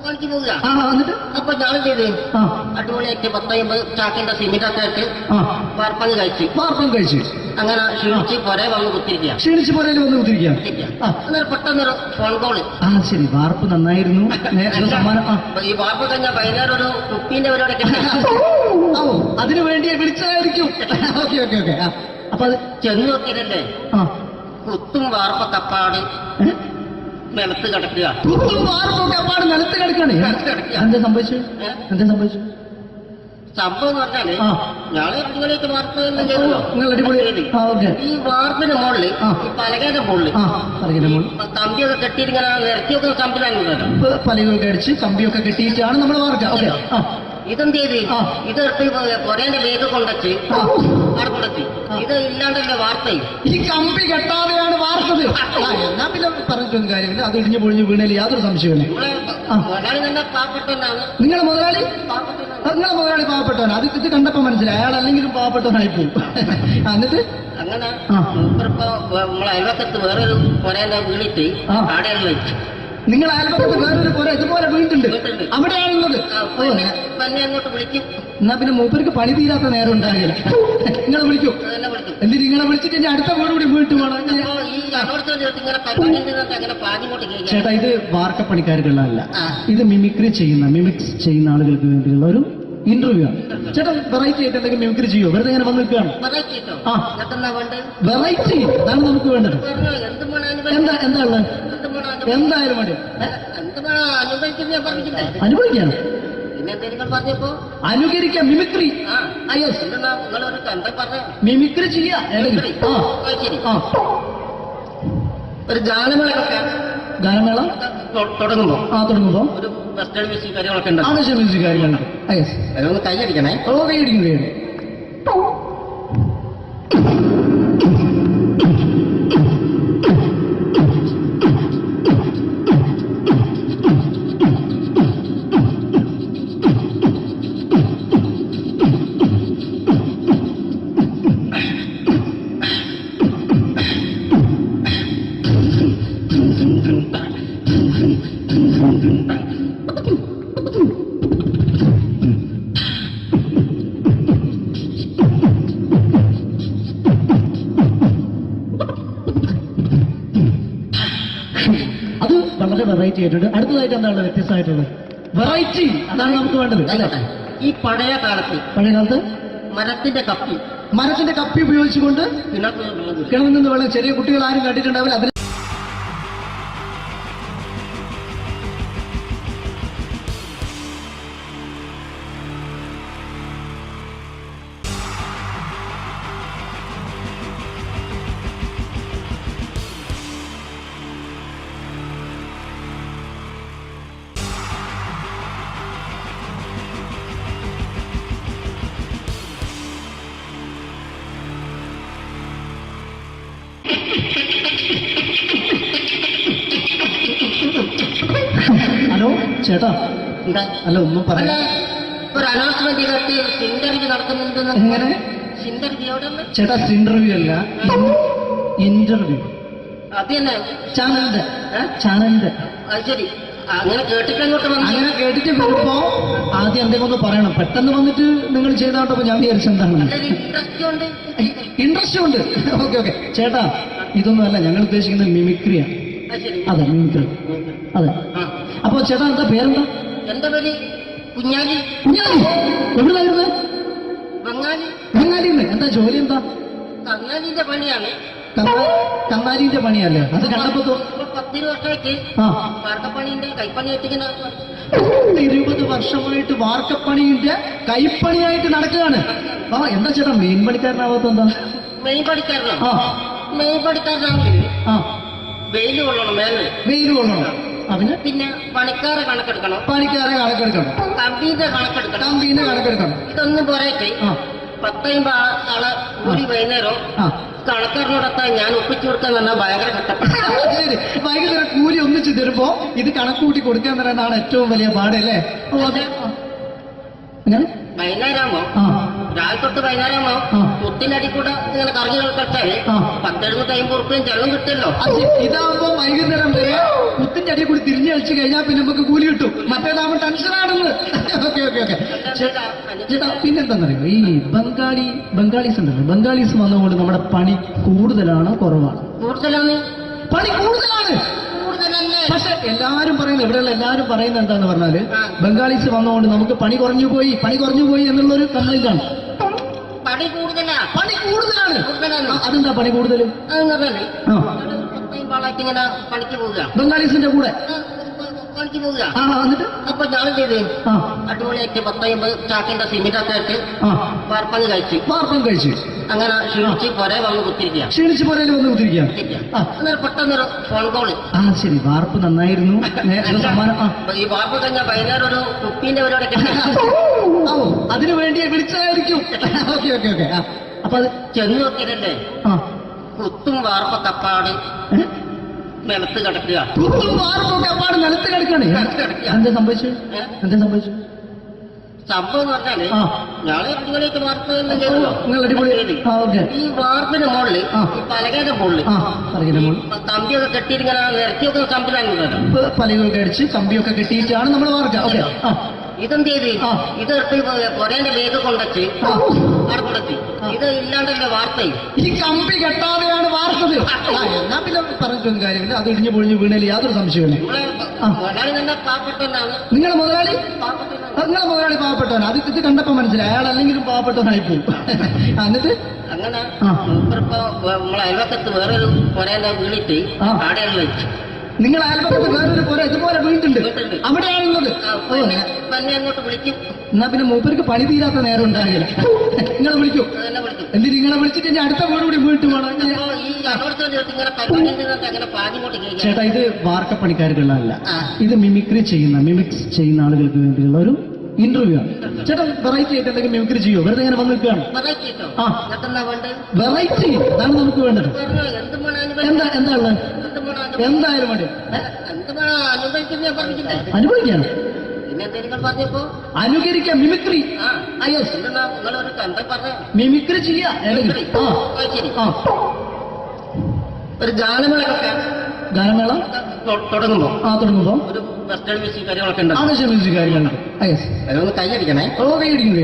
പണിക്ക് പോവുക. ആ എന്നിട്ട് അപ്പൊ ഞാൻ ചെയ്ത് ആ അടിപൊളിയായിട്ട് 10-50 ചാക്കിന്റെ സിമെന്റൊക്കെ ആയിട്ട് ആ വാർപ്പങ്ങ് കഴിച്ചു. വാർപ്പം കഴിച്ചു അങ്ങനെ ക്ഷീണിച്ച് കുറെ വന്ന് കുത്തിരിക്കുക. ക്ഷീണിച്ച് പുരയിൽ വന്ന് കുത്തിരിക്കുക. ആ അന്നേരം പെട്ടെന്നൊരു ഫോൺ കോള്. ആ ശരി, വാർപ്പ് നന്നായിരുന്നു. സമ്മാനം. ആ ഈ വാർപ്പ് കഴിഞ്ഞ വൈകുന്നേരം ഒരു കുപ്പീന്റെ പരിപാടി ഓ അതിനു വേണ്ടി വിളിച്ചതായിരിക്കും. Okay okay okay. ആ അപ്പൊ അത് ചെന്ന് നോക്കിയതല്ലേ, ആ കുത്തും വാർപ്പ കപ്പാട് നിലത്ത് കിടക്കുക. കുത്തും വാർപ്പൊക്കെ അപ്പാട് നിലത്ത് കിടക്കാണ്. എന്താ സംഭവിച്ചു? സംഭവം എന്ന് പറഞ്ഞാല് ആ. ഞാള് അടിപൊളിയായിട്ട് വാർപ്പ് എല്ലാം ചെയ്തല്ലോ. നിങ്ങൾ അടിപൊളി. ആ ഓക്കെ. ഈ വാർപ്പിന് മുകളില് ആ. ഈ പലകയുടെ മുകളില് ആ പറയുന്ന മോൾ കമ്പിയൊക്കെ കെട്ടിയിട്ടിങ്ങനെ നിരത്തി വെക്കുന്ന സംവിധാനം. പലകൊക്കെ അടിച്ച് കമ്പിയൊക്കെ കെട്ടിയിട്ടാണ് നമ്മൾ വാർക്കുക. ഓക്കെ. ആ ഇതെന്ത് ചെയ്ത് ആ. ഇതെടുത്ത് പൊരേന്റെ വേഗ കൊണ്ടുവച്ച് ആ. അവിടെ കൊണ്ടുവച്ച് ഇത് ഇല്ലാണ്ടല്ലേ വാർത്തയും. ഈ കമ്പി കെട്ടാതെയാണ് വാർത്തത്. എന്നാ പിന്നെ പറഞ്ഞിട്ടൊന്നും കാര്യമില്ല. അത് ഇടിഞ്ഞു പൊളിഞ്ഞു വീണേൽ യാതൊരു സംശയമില്ല. നമ്മളെ ആ. മുതലാളി തന്നെ പാവപ്പെട്ടവനാണ്. നിങ്ങളെ മുതലാളി പാവപ്പെട്ടവനാണ്. നിങ്ങളെ മുതലാളി പാവപ്പെട്ടവൻ. അത് ഇത് കണ്ടപ്പോ മനസ്സിലായി അയാൾ അല്ലെങ്കിലും പാവപ്പെട്ടവനായി പോകും. എന്നിട്ട് അങ്ങനെ ആ. മൂപ്പരിപ്പോ നമ്മളെ അയൽവക്കത്ത് വേറൊരു പൊരേന്റെ വീണിട്ട് ആ. ആടെയാണ് വെച്ചു. നിങ്ങൾ അയൽപക്കത്ത് വേറൊരു പുര ഇതുപോലെ വീട്ടുണ്ട്, വീട്ടുണ്ട്. അവിടെയാണുള്ളത്. ഓ തന്നെ അങ്ങോട്ട് വിളിക്കും. എന്നാ പിന്നെ മൂപ്പർക്ക് പണി തീരാത്ത നേരം ഉണ്ടാകില്ല. നിങ്ങളെ വിളിക്കും. അതെല്ലാം വിളിക്കും. എന്നിട്ട് നിങ്ങളെ വിളിച്ചിട്ട് ഇനി അടുത്ത വീട് കൂടി വീട്ടു പോകണം. അപ്പോ ഈ ചേട്ടാ ഇത് വാർക്കപ്പണിക്കാർക്കുള്ളതല്ല, ഇത് മിമിക്സ് ചെയ്യുന്ന ആളുകൾക്ക് വേണ്ടിയുള്ള ഒരു ഇന്റർവ്യൂ ആണ്. ചേട്ടാ വെറൈറ്റി ആയിട്ട് എന്തെങ്കിലും മിമിക്രി ചെയ്യോ? വെറുതെ ഇങ്ങനെ വന്ന് നിൽക്കുകയാണ്. ആ വെറൈറ്റി അതാണ് നമുക്ക് വേണ്ടത്. എന്താ ഉള്ളത്? എന്തായാലും മതി. അനുഭവിക്കാണ്, അനുകരിക്കാം. മിമിക്രി മിമിക്രി ചെയ്യാ. ഒരു ഗാനമേള തുടങ്ങുമ്പോ ഒരു വെസ്റ്റേൺ മ്യൂസിക് കാര്യങ്ങളൊക്കെ ഉണ്ട്. മ്യൂസിക് കാര്യങ്ങളുണ്ട്. അതൊന്ന് കൈയടിക്കണേ. കൈയടിക്കും. അത് വളരെ വെറൈറ്റി ആയിട്ടുണ്ട്. അടുത്തതായിട്ട് എന്താണ് വ്യത്യസ്തമായിട്ടുള്ളത്? വെറൈറ്റി അതാണ് നമുക്ക് വേണ്ടത് അല്ലേ? ഈ പഴയ കാലത്ത് മരത്തിന്റെ കപ്പി ഉപയോഗിച്ചുകൊണ്ട് കിണറിൽ നിന്ന് വെള്ളം ചെറിയ കുട്ടികൾ ആരും കണ്ടിട്ടുണ്ടാവില്ല. അതിൽ ഹലോ ചേട്ടാ, അല്ല ഒന്നും പറയാ. ഒരു അനൗൺസ്മെന്റ് കേട്ട് ഇന്റർവ്യൂ നടത്തുന്നുണ്ടെന്ന്. എങ്ങനെ ചേട്ടാ? ഇന്റർവ്യൂ അല്ല, ഇന്റർവ്യൂ. അത് തന്നെ ചാനലിന്റെ. അത് ശരി. അങ്ങനെ കേട്ടിട്ട് അങ്ങനെ കേട്ടിട്ട് വരുമ്പോ ആദ്യം എന്തെങ്കിലും ഒന്ന് പറയണം. പെട്ടെന്ന് വന്നിട്ട് നിങ്ങൾ ചെയ്താട്ടപ്പോ ഞാൻ വിചാരിച്ചെന്താണ് ഇൻട്രസ്റ്റ് ഉണ്ട്. ഓക്കെ ചേട്ടാ, ഇതൊന്നും അല്ല ഞങ്ങൾ ഉദ്ദേശിക്കുന്നത് മിമിക്രിയാണ്. അതെ മിമിക്രി. അതെ. അപ്പൊ ചേട്ടാ എന്താ പേരെന്താ? എന്റെ പേര് കുഞ്ഞാലി. എവിടുന്നായിരുന്നു? ബംഗാളിന്ന്. എന്താ ജോലി? എന്താ? കന്നാലിന്റെ പണിയാണ്. കന്നാലിന്റെ പണിയല്ലേ? അത് കണ്ടപ്പോ 10 വർഷമായിട്ട് വാർക്കപ്പണിന്റെ കൈപ്പണിയായിട്ട് 20 വർഷമായിട്ട് വാർക്കപ്പണിന്റെ കൈപ്പണിയായിട്ട് നടക്കുകയാണ്. എന്താ ചേട്ടാ മെയിൻ പണിക്കാരനാവാത്ത? എന്താ മെയിൻ പണിക്കാരനാണെങ്കിൽ വെയിൽ കൊള്ളണം. വെയിൽ കൊള്ളണം. പിന്നെ പണിക്കാരെ കണക്കെടുക്കണം. കമ്പീന്റെ കണക്കെടുക്കണം. ഇതൊന്നും പോരായിട്ട് 10-50 ആളെ കൂടി വൈകുന്നേരം കണക്കാരനോടൊക്കെ ഞാൻ ഒപ്പിച്ചു കൊടുക്കാൻ പറഞ്ഞാൽ ഭയങ്കര കഷ്ടപ്പെട്ടു. വൈകുന്നേരം കൂലി ഒന്നിച്ച് തരുമ്പോ ഇത് കണക്ക് കൂട്ടി കൊടുക്കാൻ പറയുന്നതാണ് ഏറ്റവും വലിയ പാട് അല്ലേ? വൈകുന്നേരമാകുമ്പോ രാവിലെ തൊട്ട് വൈകുന്നേരമാകുമ്പോ മുത്തിനടി കൂടെ ഇങ്ങനെ കറങ്ങി കളിച്ചാല് 10-750 ഉറുപ്പിയും ചെലവും കിട്ടുമല്ലോ. ഇതാവുമ്പോ വൈകുന്നേരം വരെ മുത്തിന്റെ അടി കൂടി തിരിഞ്ഞു കളിച്ചു കഴിഞ്ഞാൽ പിന്നെ നമുക്ക് കൂലി കിട്ടും. മറ്റേതാവുമ്പോ ടെൻഷനാണെന്ന്. ഓക്കെ ചേട്ടാ, പിന്നെന്താന്നറിയോ, ഈ ബംഗാളീസ് ഉണ്ടല്ലോ, ബംഗാളീസ് വന്നുകൊണ്ട് നമ്മുടെ പണി കൂടുതലാണോ കുറവാണ്? പണി കൂടുതലാണ്. പക്ഷെ എല്ലാരും പറയുന്നത്, ഇവിടെയുള്ള എല്ലാരും പറയുന്നത് എന്താന്ന് പറഞ്ഞാല് ബംഗാളീസ് വന്നുകൊണ്ട് നമുക്ക് പണി കുറഞ്ഞു പോയി എന്നുള്ളൊരു കംപ്ലൈന്റ് ആണ്. പണി കൂടുതലാണ്. അതെന്താ പണി കൂടുതൽ? പണിക്ക് പോവുക ബംഗാളീസിന്റെ കൂടെ പണിക്ക് പോവുക. എന്നിട്ട് അപ്പൊ ഞാൻ ചെയ്ത് അടിപൊളിയായിട്ട് 10-50 ചാക്കിന്റെ സിമെന്റ് ഒക്കെ ആയിട്ട് വാർപ്പം കഴിച്ചു. അങ്ങനെ ക്ഷീണിച്ച് പുറേ വന്ന് കുത്തിരിക്കുക. പെട്ടെന്നൊരു ഫോൺ കോള്. ശരി, വാർപ്പ് നന്നായിരുന്നു. ഈ വാർപ്പ് കഴിഞ്ഞാൽ വൈകുന്നേരം ഒരു കുപ്പീന്റെ പരിപാടി അതിനു വേണ്ടി വിളിച്ചതായിരിക്കും. ഓക്കെ. അപ്പൊ അത് ചെന്ന് നോക്കിയതല്ലേ കുത്തും വാർപ്പ കപ്പാട് നിലത്ത് കിടക്കുക. നിലത്ത് കിടക്കാണ്. എന്താ സംഭവിച്ചു? സംഭവം എന്ന് പറഞ്ഞാല് ഞങ്ങള് അടിപൊളിയായിട്ട് വാർപ്പ് ഈ വാർപ്പിന്റെ മുകളില് ഈ പലകയുടെ മുകളില് കമ്പിയൊക്കെ കെട്ടിയിട്ടിങ്ങനെ നിരത്തിയൊക്കെ സംവിധാനം പലകൊക്കെ അടിച്ച് കമ്പിയൊക്കെ കെട്ടിയിട്ടാണ് നമ്മൾ വാർക്കുക. ഇതെന്ത് ചെയ്ത് ഇതെടുത്ത് പൊരേന്റെ വേഗം കൊണ്ടുവച്ച് അവിടെ കൊണ്ടെത്തി. ഇത് ഇല്ലാണ്ടല്ലേ വാർത്തയും. ഈ കമ്പി കെട്ടാതെയാണ് വാർത്തത്. എന്നാ പിന്നെ പറഞ്ഞിട്ടൊന്നും കാര്യമില്ല. അത് ഇടിഞ്ഞു പൊളിഞ്ഞു വീണേൽ യാതൊരു സംശയമില്ല. മുതലാളി തന്നെ പാവപ്പെട്ടവനാണ്. നിങ്ങളുടെ മുതലാളി നിങ്ങളെ മുതലാളി പാവപ്പെട്ടവനാണ്. അത് ഇത് കണ്ടപ്പോ മനസ്സിലായി. അയാൾ അല്ലെങ്കിലും പാവപ്പെട്ടവനായി പോകും. എന്നിട്ട് അങ്ങനെ മൂപ്പരിപ്പോ നമ്മളെ അയൽവക്കത്ത് വേറൊരു പുരേനെ വീണിട്ട് ആടെയാണ് വെച്ചു. നിങ്ങൾ അയൽപക്കത്ത് വേറൊരു പുര ഇതുപോലെ വീണ്ടുണ്ട്. അവിടെയാണുള്ളത്. തന്നെ അങ്ങോട്ട് വിളിക്കും. എന്നാ പിന്നെ മൂപ്പർക്ക് പണി തീരാത്ത നേരം ഉണ്ടാകില്ല. നിങ്ങളെ വിളിക്കും. എന്തിന് നിങ്ങളെ വിളിച്ചിട്ട് ഞാൻ അടുത്ത വീട് കൂടി വീട്ടു വേണം. ചേട്ടാ, ഇത് വാർക്കപ്പണിക്കാർക്കുള്ളതല്ല. ഇത് മിമിക്രി മിമിക്സ് ചെയ്യുന്ന ആളുകൾക്ക് വേണ്ടിയുള്ള ഒരു ഇന്റർവ്യൂ ആണ്. ചേട്ടാ, വെറൈറ്റി ആയിട്ട് എന്തെങ്കിലും മിമിക്രി ചെയ്യോ? വെറുതെ ഇങ്ങനെ വന്ന് നിൽക്കുകയാണ്. വെറൈറ്റി അതാണ് നമുക്ക് വേണ്ടത്. എന്താ ഉള്ളത്? എന്തായാലും വേണ്ടി അനുഭവിക്കാണ്. അനുകരിക്കാം. മിമിക്രി മിമിക്രി ചെയ്യാ. ഒരു ഗാനമേള തുടങ്ങുമ്പോ ഒരു വെസ്റ്റേൺ മ്യൂസിക് കാര്യങ്ങളൊക്കെ ഉണ്ട്. ആവശ്യ മ്യൂസിക് കാര്യങ്ങളുണ്ട്. അതൊന്ന് കൈയടിക്കണേ. കൈയടിക്കും.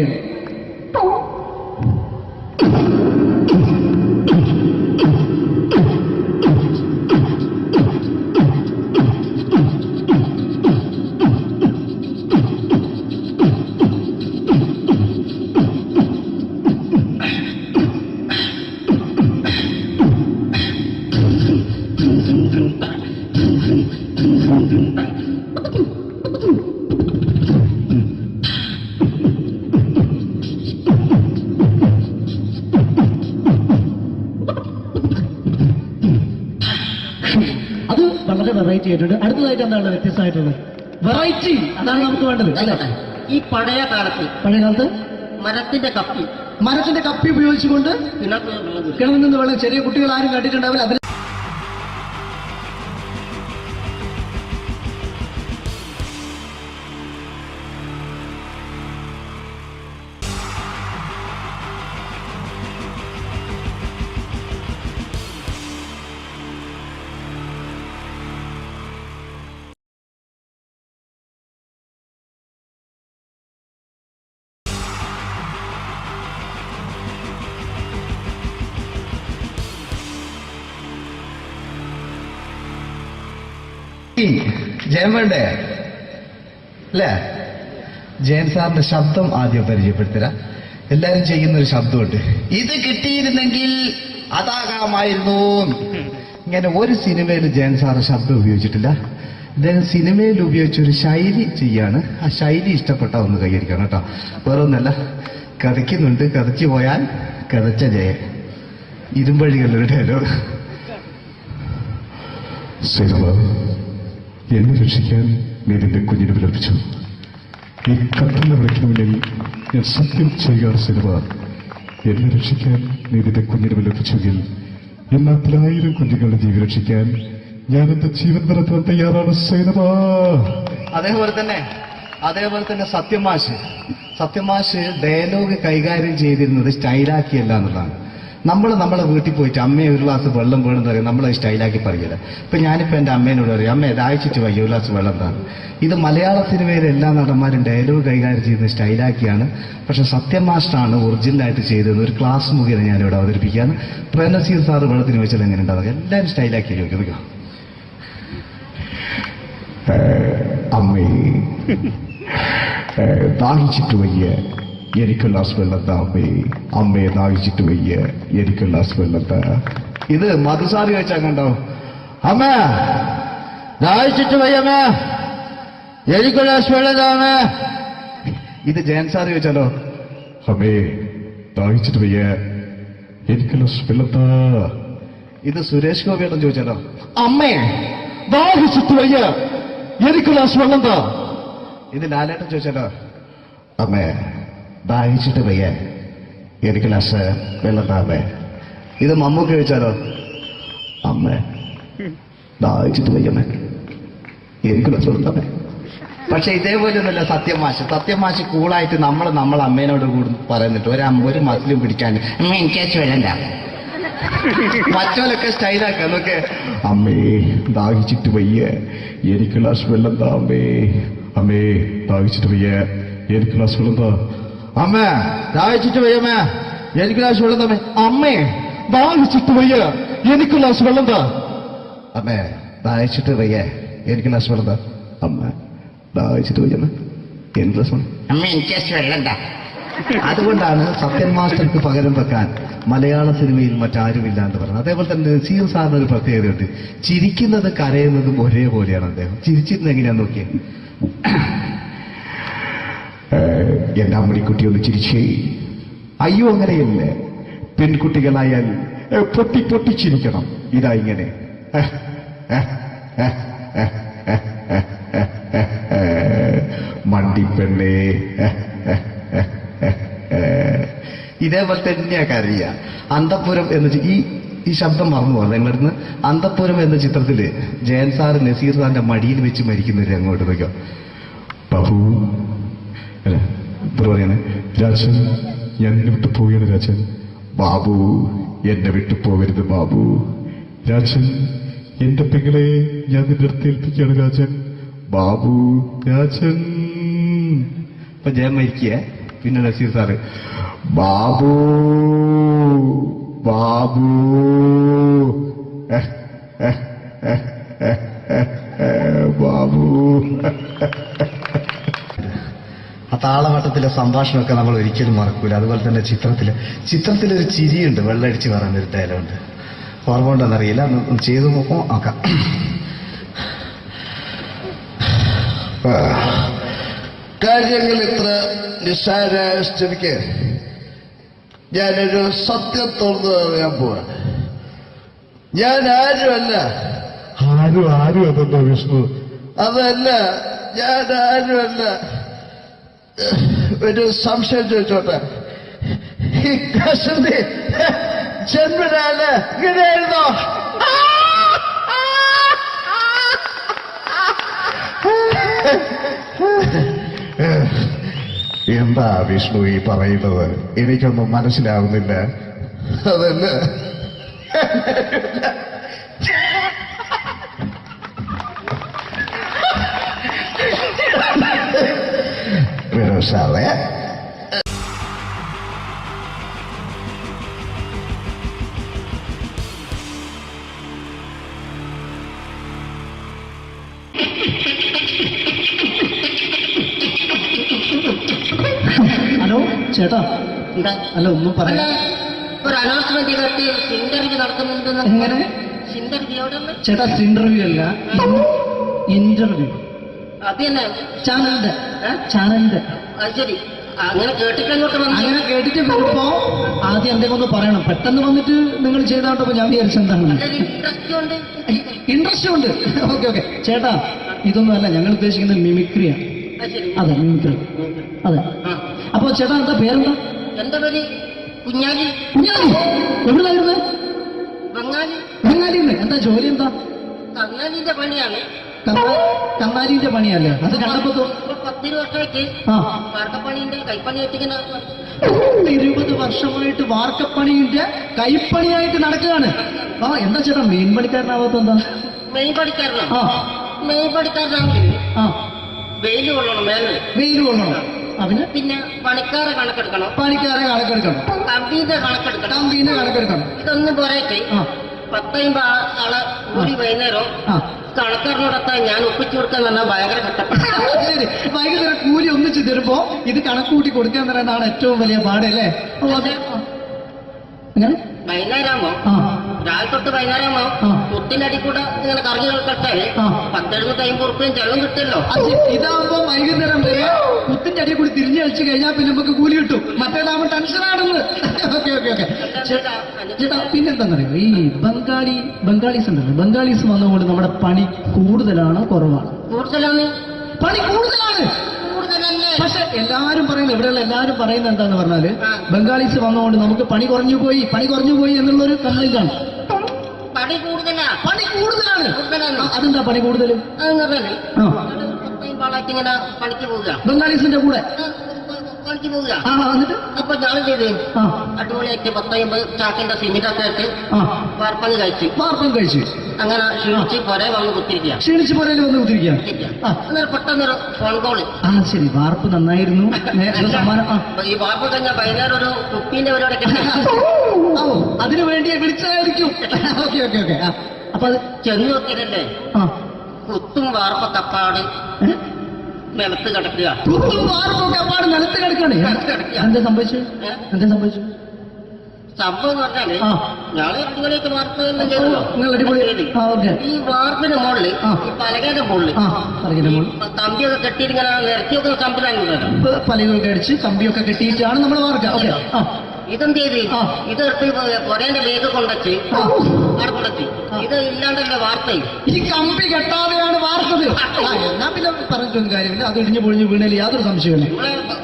അത് വളരെ വെറൈറ്റി ആയിട്ടുണ്ട്. അടുത്തതായിട്ട് എന്താണ് വ്യത്യസ്തമായിട്ടുള്ളത്? വെറൈറ്റി അതാണ് നമുക്ക് വേണ്ടത്. ഈ പഴയ കാലത്ത് മരത്തിന്റെ കപ്പി ഉപയോഗിച്ചുകൊണ്ട് കിണറിൽ നിന്ന് വെള്ളം ചെറിയ കുട്ടികൾ ആരും കണ്ടിട്ടുണ്ടാവില്ല. അതിൽ ജയൻ വേണ്ടേ അല്ലേ? ജയൻ സാറിന്റെ ശബ്ദം ആദ്യം പരിചയപ്പെടുത്തരാ. എല്ലാരും ചെയ്യുന്ന ഒരു ശബ്ദമുണ്ട്. ഇത് കിട്ടിയിരുന്നെങ്കിൽ അതാകാമായിരുന്നു. ഇങ്ങനെ ഒരു സിനിമയിൽ ജയൻ സാറ് ശബ്ദം ഉപയോഗിച്ചിട്ടില്ല. ഇദ്ദേഹം സിനിമയിൽ ഉപയോഗിച്ച ഒരു ശൈലി ചെയ്യാണ്. ആ ശൈലി ഇഷ്ടപ്പെട്ട ഒന്ന് കൈയടിക്കണം കേട്ടോ. വേറെ ഒന്നല്ല, കഥയ്ക്കുന്നുണ്ട്. കഥയ്ക്ക് പോയാൽ കഥച്ച ജയൻ. ഇരുമ്പഴികളുടെ ഡയലോഗ്. എന്നെ രക്ഷിക്കാൻ നീ നിന്റെ കുഞ്ഞിനെ വിലപിച്ചു. ഈ കത്തുന്ന വിളക്കിന് മുന്നിൽ ഞാൻ സത്യം ചെയ്യുക സിനിമ. എന്നെ രക്ഷിക്കാൻ നീ നിന്റെ കുഞ്ഞിനെ വിലപിച്ചെങ്കിൽ എന്നാൽ 1000 കുഞ്ഞുങ്ങളുടെ ജീവൻ രക്ഷിക്കാൻ ഞാൻ എന്റെ ജീവൻ തരത്താൻ തയ്യാറാണ് സിനിമ. അതേപോലെ തന്നെ സത്യമാഷ് ഡയലോഗ് കൈകാര്യം ചെയ്തിരുന്നത് സ്റ്റൈലാക്കിയല്ല എന്നുള്ളതാണ്. നമ്മളെ വീട്ടിൽ പോയിട്ട് അമ്മയെ ഒരു ഗ്ലാസ് വെള്ളം വേണമെന്ന് പറയും. നമ്മളത് സ്റ്റൈലാക്കി പറയില്ല. ഇപ്പൊ ഞാനിപ്പോ എന്റെ അമ്മേനോട് പറയും, അമ്മ ദാഹിച്ചിട്ട് വയ്യ ഒരു ഗ്ലാസ് വെള്ളം എന്താണ്. ഇത് മലയാള സിനിമയിലെ എല്ലാ നടന്മാരും ഡയലോഗ് കൈകാര്യം ചെയ്യുന്നത് സ്റ്റൈലാക്കിയാണ്. പക്ഷെ സത്യമാഷ്ടാണ് ഒറിജിനലായിട്ട് ചെയ്തത്. ഒരു ക്ലാസ് മുഖേന ഞാനിവിടെ അവതരിപ്പിക്കുകയാണ്. പ്രനസീർ സാറ് വെള്ളത്തിന് വെച്ചാൽ എങ്ങനെ ഉണ്ടാവുക? എല്ലാവരും സ്റ്റൈലാക്കി ചോദിക്കുക. അമ്മേ ദാഹിച്ചിട്ട് വയ്യ എനിക്ക് ഗ്ലാസ് വെള്ളം താ. അമ്മയെ ദാഹിച്ചിട്ട് വയ്യ എനിക്ക് ഗ്ലാസ് വെള്ളം താ. ഇത് മധുസാരി വെച്ചാൽ കണ്ടോ? അമ്മ ദാഹിച്ചിട്ട് വയ്യമ്മ എനിക്ക് ഗ്ലാസ് വെള്ളം താ. ഇത് ജയൻ സാറി വെച്ചാലോ? അമ്മേ ദാഹിച്ചിട്ട് വയ്യ എനിക്ക് ഗ്ലാസ് വെള്ളം താ. ഇത് സുരേഷ് ഗോപിയോടും ചോദിച്ചാലോ? അമ്മേ ദാഹിച്ചിട്ട് വയ്യ എനിക്ക് ഗ്ലാസ് വെള്ളം താ. ഇത് ലാലേട്ടൻ ചോദിച്ചാലോ? അമ്മേ ദാഹിച്ചിട്ട് വയ്യ എനിക്ക് ഗ്ലാസ് വെള്ളം താ. അമ്മേ. ഇത് മമ്മൂക്ക് ചോദിച്ചാലോ? അമ്മേ ദാഹിച്ചിട്ട് വയ്യമ്മേ എനിക്ക് ഗ്ലാസ് വെള്ളം താ. പക്ഷെ ഇതേപോലെ ഒന്നുമല്ല സത്യമാഷ് കൂളായിട്ട് നമ്മളെ അമ്മേനോട് കൂടി പറയുന്നിട്ട് ഒരു മസിലും പിടിക്കാൻ അമ്മ എനിക്ക് വേണ്ട. മറ്റോലൊക്കെ സ്റ്റൈലാക്കാം. നോക്കെ അമ്മേ ദാഹിച്ചിട്ട് വയ്യ എനിക്ക് ഗ്ലാസ് വെള്ളം താ. അമ്മേ ദാഹിച്ചിട്ട് വയ്യ എനിക്ക് ഗ്ലാസ് വെള്ളം താ. അമ്മ ദാഹിച്ചിട്ട് വയ്യമ്മ എനിക്ക് ഗ്ലാസ് വെള്ളം തന്നെ. അമ്മേ ദാഹിച്ചിട്ട് വയ്യ, എനിക്ക് ഗ്ലാസ് വെള്ളം താ. അമ്മേ ദാഹിച്ചിട്ട് വയ്യ, എനിക്ക് ഗ്ലാസ് വെള്ളം താ. അമ്മ ദാഹിച്ചിട്ട് വയ്യെന്ന് എനിക്ക് ഗ്ലാസ് വെള്ളം. അമ്മ എനിക്ക് വെള്ളണ്ട. അതുകൊണ്ടാണ് സത്യൻ മാസ്റ്റർക്ക് പകരം വെക്കാൻ മലയാള സിനിമയിൽ മറ്റാരുമില്ല എന്ന് പറയുന്നത്. അതേപോലെ തന്നെ നസീർ സാറിന് ഒരു പ്രത്യേകതയുണ്ട്. ചിരിക്കുന്നത് കരയുന്നതും ഒരേപോലെയാണ് അദ്ദേഹം. ചിരിച്ചിരുന്നത് എങ്ങനെയാന്ന് നോക്കിയേ. എന്റെ അമ്മണിക്കുട്ടി ഒന്ന് ചിരിച്ചേ. അയ്യോ അങ്ങനെയല്ല, പെൺകുട്ടികളായാൽ പൊട്ടി പൊട്ടിച്ചിരിക്കണം. ഇതാ ഇങ്ങനെ മണ്ടിപ്പെണ്ണേ. ഇതേപോലെ തന്നെയാ കരയ. അന്തപ്പുരം എന്ന ഈ ശബ്ദം മറന്നു പോകാം. നിങ്ങളിരുന്ന് അന്തപ്പുരം എന്ന ചിത്രത്തില് ജയൻ സാർ നസീർ സാറിന്റെ മടിയിൽ വെച്ച് മരിക്കുന്നവര് അങ്ങോട്ട് നോക്കാം. ബാബു അല്ല പറയാണ്, രാജൻ ഞാൻ എന്നെ വിട്ടു പോവുകയാണ് രാജൻ. ബാബു എന്നെ വിട്ടു പോകരുത് ബാബു. രാജൻ എന്റെ പെങ്ങളെ ഞാൻ നിന്റെ അടുത്ത് ഏൽപ്പിക്കുകയാണ് രാജൻ. ബാബു രാജൻ ഇപ്പൊ ജയൻ മരിക്കുക. പിന്നെ നസീർ സാറ് ബാബു ബാബു ബാബു. ആ താളവട്ടത്തിലെ സംഭാഷണമൊക്കെ നമ്മൾ ഒരിക്കലും മറക്കൂല. അതുപോലെ തന്നെ ചിത്രത്തിലൊരു ചിരിയുണ്ട്, വെള്ളടിച്ച് പറയുന്നൊരു ഡയലോഗുണ്ട്. ഓർമ്മ ഉണ്ടെന്നറിയില്ല, ഒന്ന് ചെയ്തു നോക്കാം. ആക്കാം. കാര്യങ്ങൾ ഇത്ര നിസ്സാരമായ സ്ഥിതിക്ക് ഞാനൊരു സത്യം തുറന്നു പറയാൻ പോവാ. ഞാൻ ആരുമല്ല. ആരും അതെന്തോ വിഷ്ണു. അതല്ല, ഞാൻ ആരുമല്ല. ഒരു സംശയം ചോദിച്ചോട്ടെ, ഈ കസന്തി ജന്മനാല് ഇങ്ങനെയായിരുന്നോ? എന്താ വിഷ്ണു ഈ പറയുന്നത്? എനിക്കൊന്നും മനസ്സിലാവുന്നില്ല. അതല്ല, സാറേ ഹലോ ചേട്ടാ. എന്താ? അല്ല ഒന്നും പറയാ. ഒരു അനൗൺസ്മെന്റ് ചെയ്തിട്ട് ഇന്റർവ്യൂ നടക്കുന്നുണ്ടെന്ന്. എങ്ങനെ ഇന്റർവ്യൂ എവിടെ ഉണ്ട്? ചേട്ടാ? ഇന്റർവ്യൂ അല്ല, ഇന്റർവ്യൂ. അത് തന്നെ ചാനലിന്റെ. അത് ശരി. അങ്ങനെ കേട്ടിട്ട് അങ്ങോട്ട് വന്നു. അങ്ങനെ കേട്ടിട്ട് വരുമ്പോ ആദ്യം എന്തെങ്കിലും ഒന്ന് പറയണം. പെട്ടെന്ന് വന്നിട്ട് നിങ്ങൾ ചെയ്താണ്ടപ്പോ ഞാൻ വിചാരിച്ച എന്താണ് ഇൻട്രസ്റ്റ് ഉണ്ട്. ഓക്കെ ചേട്ടാ, ഇതൊന്നും അല്ല ഞങ്ങൾ ഉദ്ദേശിക്കുന്നത് മിമിക്രിയാണ്. അതെ മിമിക്രി. അതെ. അപ്പൊ ചേട്ടാ എന്താ പേരെന്താ? എന്റെ പേര് കുഞ്ഞാലി. കുഞ്ഞാലി എവിടെയായിരുന്നു? ബംഗാളിന്ന്. എന്താ ജോലി? എന്താ? കന്നാലിന്റെ പണിയാണ്. കന്നാലിന്റെ പണിയല്ലേ? അത് കണ്ടപ്പോ 10 വർഷമായിട്ട് വാർക്കപ്പണിന്റെ കൈപ്പണിയായിട്ട് ഇങ്ങനെ 20 വർഷമായിട്ട് വാർക്കപ്പണിന്റെ കൈപ്പണിയായിട്ട് നടക്കുകയാണ്. എന്താ ചേട്ടാ മെയിൻ പണിക്കാരനാവാത്ത? എന്താ മെയിൻ പണിക്കാരനാണെങ്കിൽ വെയിൽ കൊള്ളണം. വെയിൽ കൊള്ളണം. പിന്നെ പണിക്കാരെ കണക്കെടുക്കണം. കമ്പീന്റെ കണക്കെടുക്കണം. ഇതൊന്നും പോരായിട്ട് 10-50 ആളെ കൂടി വൈകുന്നേരം കണക്കാരനോടൊത്താൻ ഞാൻ ഒപ്പിച്ചു കൊടുക്കാൻ പറഞ്ഞാൽ ഭയങ്കര കഷ്ടപ്പെട്ട. വൈകുന്നേരം കൂലി ഒന്നിച്ച് തരുമ്പോ ഇത് കണക്കൂട്ടി കൊടുക്കാൻ പറയുന്നതാണ് ഏറ്റവും വലിയ പാട് അല്ലേ? വൈകുന്നേരമാകുമ്പോ രാവിലെ തൊട്ട് വൈകുന്നേരമാകുമ്പോ കുത്തിന്റെ അടി കൂടെ ഇങ്ങനെ കറങ്ങി കളിച്ചാല് 10-750 റുപ്യയും ചെള്ളം കിട്ടുമല്ലോ. ഇതാവുമ്പോ വൈകുന്നേരം വരെ കുത്തിന്റെ അടി കൂടി തിരിഞ്ഞു കളിച്ചു കഴിഞ്ഞാൽ പിന്നെ നമുക്ക് കൂലി കിട്ടും. മറ്റേതാവുമ്പോ ടെൻഷനാണെന്ന്. ഓക്കെ ചേട്ടാ, പിന്നെന്താണെന്നറിയോ, ഈ ബംഗാളീസ് ഉണ്ടല്ലോ, ബംഗാളീസ് വന്നുകൊണ്ട് നമ്മുടെ പണി കൂടുതലാണ് കുറവാണ്? പണി കൂടുതലാണ്. പക്ഷെ എല്ലാരും പറയുന്നത്, ഇവിടെയുള്ള എല്ലാരും പറയുന്നത് എന്താന്ന് പറഞ്ഞാല് ബംഗാളീസ് വന്നുകൊണ്ട് നമുക്ക് പണി കുറഞ്ഞു പോയി എന്നുള്ളൊരു കംപ്ലൈന്റ് ആണ്. പണി കൂടുതലാണ്. അതെന്താ പണി കൂടുതൽ? ഇങ്ങനെ പണിക്ക് പോവുക. ബംഗാളീസിന്റെ കൂടെ പണിക്ക് പോവുക. ആ എന്നിട്ട് അപ്പൊ ഞാൻ ചെയ്ത് ആ അടിപൊളിയായിട്ട് 10-50 ചാക്കിന്റെ സിമെന്റ് ഒക്കെ ഇട്ട് ആ വാർപ്പങ്ങ് കഴിച്ച് വാർപ്പം കഴിച്ചു അങ്ങനെ ക്ഷീണിച്ച് പുറേ വന്ന് കുത്തിരിക്കുക. ക്ഷീണിച്ച് പോരേലും വന്ന് കുത്തിരിക്കാം. ആ അന്നേരം പെട്ടെന്നൊരു ഫോൺ കോള്. ആ ശരി, വാർപ്പ് നന്നായിരുന്നു. നേരത്തെ സമ്മാനം. ആ ഈ വാർപ്പ് കഴിഞ്ഞാൽ വൈകുന്നേരം ഒരു കുപ്പീന്റെ പരിപാടി കിട്ടി. ഓ അതിനു വേണ്ടിയാ വിളിച്ചതായിരിക്കും. Okay okay okay. ആ അപ്പൊ അത് ചെന്ന് നോക്കിയതല്ലേ ആ കുത്തും വാർപ്പ കപ്പാട് നിലത്ത് കിടക്കുക. കുത്തും വാർപ്പൊക്കെ അപ്പാട് നിലത്ത് കിടക്കാണ്. എന്താ സംഭവിച്ചു? എന്താ സംഭവിച്ചു? സംഭവം എന്ന് പറഞ്ഞാല് ആ. ഞാള് അടിപൊളിയായിട്ട് വാർപ്പ് എല്ലാം ഓ, ചെയ്തല്ലോ. നിങ്ങൾ അടിപൊളി. ആ ഓക്കെ. ഈ വാർപ്പിന്റെ മുകളിൽ ആ. ഈ പലകയുടെ മുകളിൽ ആ പറയുന്ന മോൾ കമ്പിയൊക്കെ കെട്ടിയിട്ട് ഇങ്ങനെ നിരത്തി വെക്കുന്ന സംവിധാനം. പലകൊക്കെ അടിച്ച് കമ്പിയൊക്കെ കെട്ടിയിട്ടാണ് നമ്മൾ വാർക്കുക. ഓക്കെ. ആ ഇതെന്ത് ചെയ്ത് ആ. ഇതെടുത്ത് പൊരേന്റെ ലേക്ക് കൊണ്ടച്ച് ആ. അവിടെ കൊണ്ടച്ച് ഇത് ഇല്ലാണ്ടല്ലേ വാർത്തയും. ഈ കമ്പി കെട്ടാതെയാണ് വാർത്തത്. എന്നാ പിന്നെ പറഞ്ഞിട്ടൊന്നും കാര്യമില്ല. അത് ഇടിഞ്ഞു പൊളിഞ്ഞു വീണേൽ യാതൊരു സംശയമില്ല.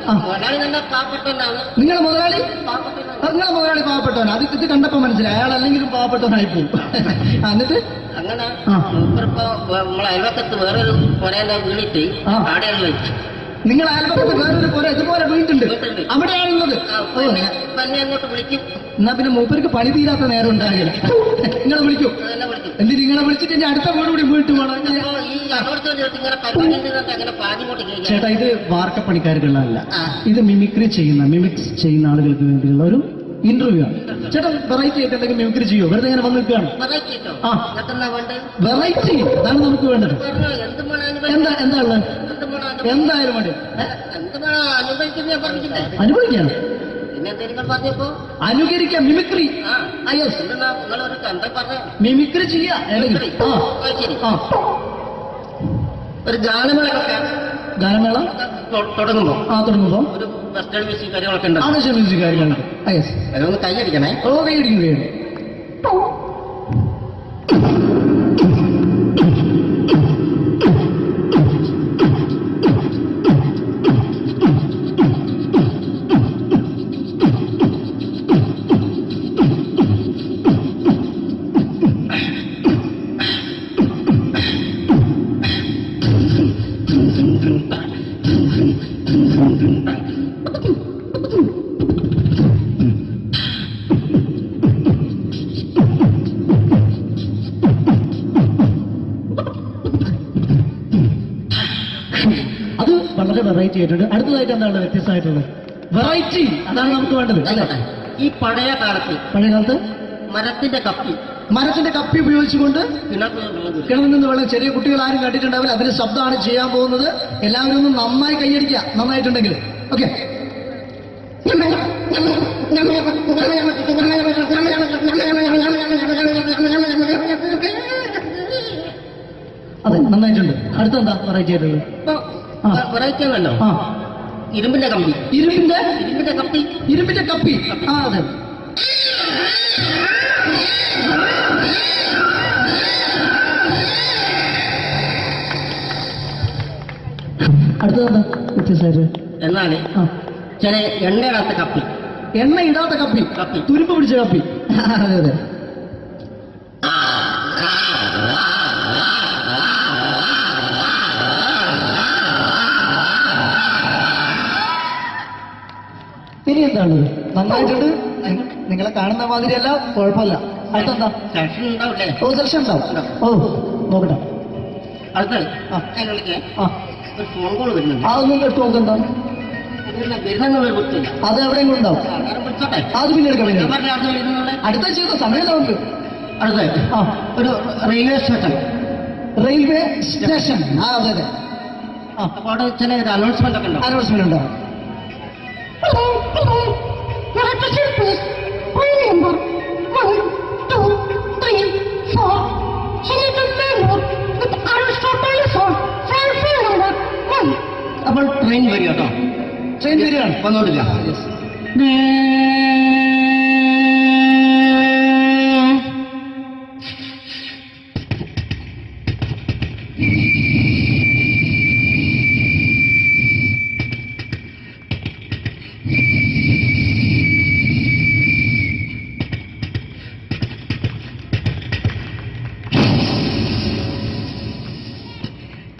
ആ. മുതലാളി തന്നെ പാവപ്പെട്ടവനാണ്. നിങ്ങളെ മുതലാളി പാവപ്പെട്ടവനാണ്. നിങ്ങളെ മുതലാളി പാവപ്പെട്ടവനാണ്. അത് ഇത് കണ്ടപ്പോ മനസ്സിലായി അയാൾ അല്ലെങ്കിലും പാവപ്പെട്ടവനായി പോകും. എന്നിട്ട് അങ്ങനെ ആ. മൂപ്പരിപ്പോ നമ്മളെ അയൽവക്കത്ത് വേറൊരു പൊരേന്റെ വീണിട്ട് ആ. ആടെയാണ് വെച്ച്. നിങ്ങൾ അയൽപക്കത്ത് വേറൊരു പോലെ ഇതുപോലെ വീട്ടുണ്ട്, അവിടെയാണുള്ളത്. ഓ തന്നെ അങ്ങോട്ട് വിളിക്കും. എന്നാ പിന്നെ മൂപ്പർക്ക് പണി തീരാത്ത നേരം ഉണ്ടാകില്ല. നിങ്ങളെ വിളിക്കും. അതെല്ലാം വിളിക്കും. എന്ത് നിങ്ങളെ വിളിച്ചിട്ട് ഇനി അടുത്ത വീട് കൂടി വീട്ടു വേണം. അപ്പോ ഈ അതോടത്തോട് ചേർത്ത് ഇങ്ങനെ പരിപാടി ഉണ്ടെന്നൊക്കെ അങ്ങനെ പാഞ്ഞുകൊണ്ട് കേൾക്കാം. ചേട്ടാ ഇത് വാർക്കപ്പണിക്കാർക്കുള്ളതല്ല. ആ. ഇത് മിമിക്സ് ചെയ്യുന്ന ആളുകൾക്ക് വേണ്ടിയുള്ള ഒരു ഇന്റർവ്യൂ ആണ്. ചേട്ടാ വെറൈറ്റി ആയിട്ട് എന്തെങ്കിലും മിമിക്രി ചെയ്യോ? വെറുതെ ഇങ്ങനെ വന്ന് നിൽക്കുകയാണ്. വെറൈറ്റി കേട്ടോ. ആ. ഇതൊക്കെന്നാ വേണ്ടത്? വെറൈറ്റി അതാണ് നമുക്ക് വേണ്ടത്. പറഞ്ഞോ, എന്ത് വേണം എന്താ ഉള്ളത്? എന്ത് വേണം എന്തായാലും മതി. എന്ത് വേണം അനുഭവിക്കുന്ന ഞാൻ പറഞ്ഞില്ലേ. അനുഭവിക്കാം, പിന്നെ എന്തെങ്കിലും പറഞ്ഞപ്പോ അനുകരിക്കാം, മിമിക്രി. ആ യെസ് എന്തെന്നാ നിങ്ങളൊരു എന്താ പറഞ്ഞ മിമിക്രി ചെയ്യാ. ആ ശരി. ആ ഒരു ഗാനമേളൊക്കെ ഗാനമേള തുടങ്ങുമ്പോ തുടങ്ങുമ്പോ ഒരു വെസ്റ്റേൺ മ്യൂസിക് കാര്യങ്ങളൊക്കെ ഉണ്ട്. ആവശ്യം മ്യൂസിക് കാര്യങ്ങളുണ്ട്. യെസ് അതൊന്ന് കൈയടിക്കണേ. ഓ കൈയടിക്കും കൈയടി. അത് വളരെ വെറൈറ്റി ആയിട്ടുണ്ട്. അടുത്തതായിട്ട് എന്താണ് വ്യത്യസ്തമായിട്ടുള്ളത്? വെറൈറ്റി അതാണ് നമുക്ക് വേണ്ടത് അല്ലേ? ഈ പഴയ കാലത്ത് പഴയ കാലത്ത് മരത്തിന്റെ കപ്പി ഉപയോഗിച്ചുകൊണ്ട് കിണറിൽ നിന്ന് വെള്ളം, ചെറിയ കുട്ടികൾ ആരും കണ്ടിട്ടുണ്ടാവില്ല. അതിന്റെ ശബ്ദമാണ് ചെയ്യാൻ പോകുന്നത്. എല്ലാവരും ഒന്ന് നന്നായി കൈയടിക്കുക, നന്നായിട്ടുണ്ടെങ്കിൽ. ഓക്കെ. അതെ നന്നായിട്ടുണ്ട്. അടുത്തെന്താ വെറൈറ്റി ആയിട്ടുള്ളത്? വെറൈറ്റി ആണല്ലോ. ആ ഇരുമ്പിന്റെ കമ്പി. ഇരുമ്പിന്റെ കപ്പി. ആ അതെ. അടുത്തതെന്താ വ്യത്യസ്തമായിട്ട്? എന്നാല് ചില എണ്ണയിടാത്ത കപ്പി. എണ്ണ ഇടാത്ത കപ്പി. തുരുമ്പ് പിടിച്ച കപ്പി. അതെ അതെ. ഇനി എന്താണ്? നന്നായിട്ടുണ്ട്. നിങ്ങളെ കാണുന്ന മാതിരിയല്ല, കുഴപ്പമില്ല. അടുത്തെന്താ? സെക്ഷൻ ഉണ്ടാവില്ലേ? ഓ സെക്ഷൻ ഉണ്ടാവും. ഓ നോക്കട്ടെ. അടുത്ത ആ ഒരു ഫോൺ കോൾ വരുന്നുണ്ട്. അതൊന്നും കേട്ട് നോക്കെന്താ? വരുന്ന കുത്തില്ല. അത് എവിടെയെങ്കിലും ഉണ്ടാവും. വിളിച്ചോട്ടെ. അത് പിന്നെ എടുക്കാം. പിന്നെ അടുത്ത വരുന്നുള്ള അടുത്ത ചെയ്ത സമയം നമുക്ക്. അടുത്ത ആ ഒരു റെയിൽവേ സ്റ്റേഷൻ. Railway station. ആ അതെ അതെ. ആ അപ്പൊ അവിടെ ചില അനൗൺസ്മെന്റ് ഒക്കെ ഉണ്ടാവും. അനൗൺസ്മെന്റ് ഉണ്ടാവും. അപ്പോൾ ട്രെയിൻ വരും കേട്ടോ. ട്രെയിൻ വരികയാണ്. വന്നോട്ടില്ല.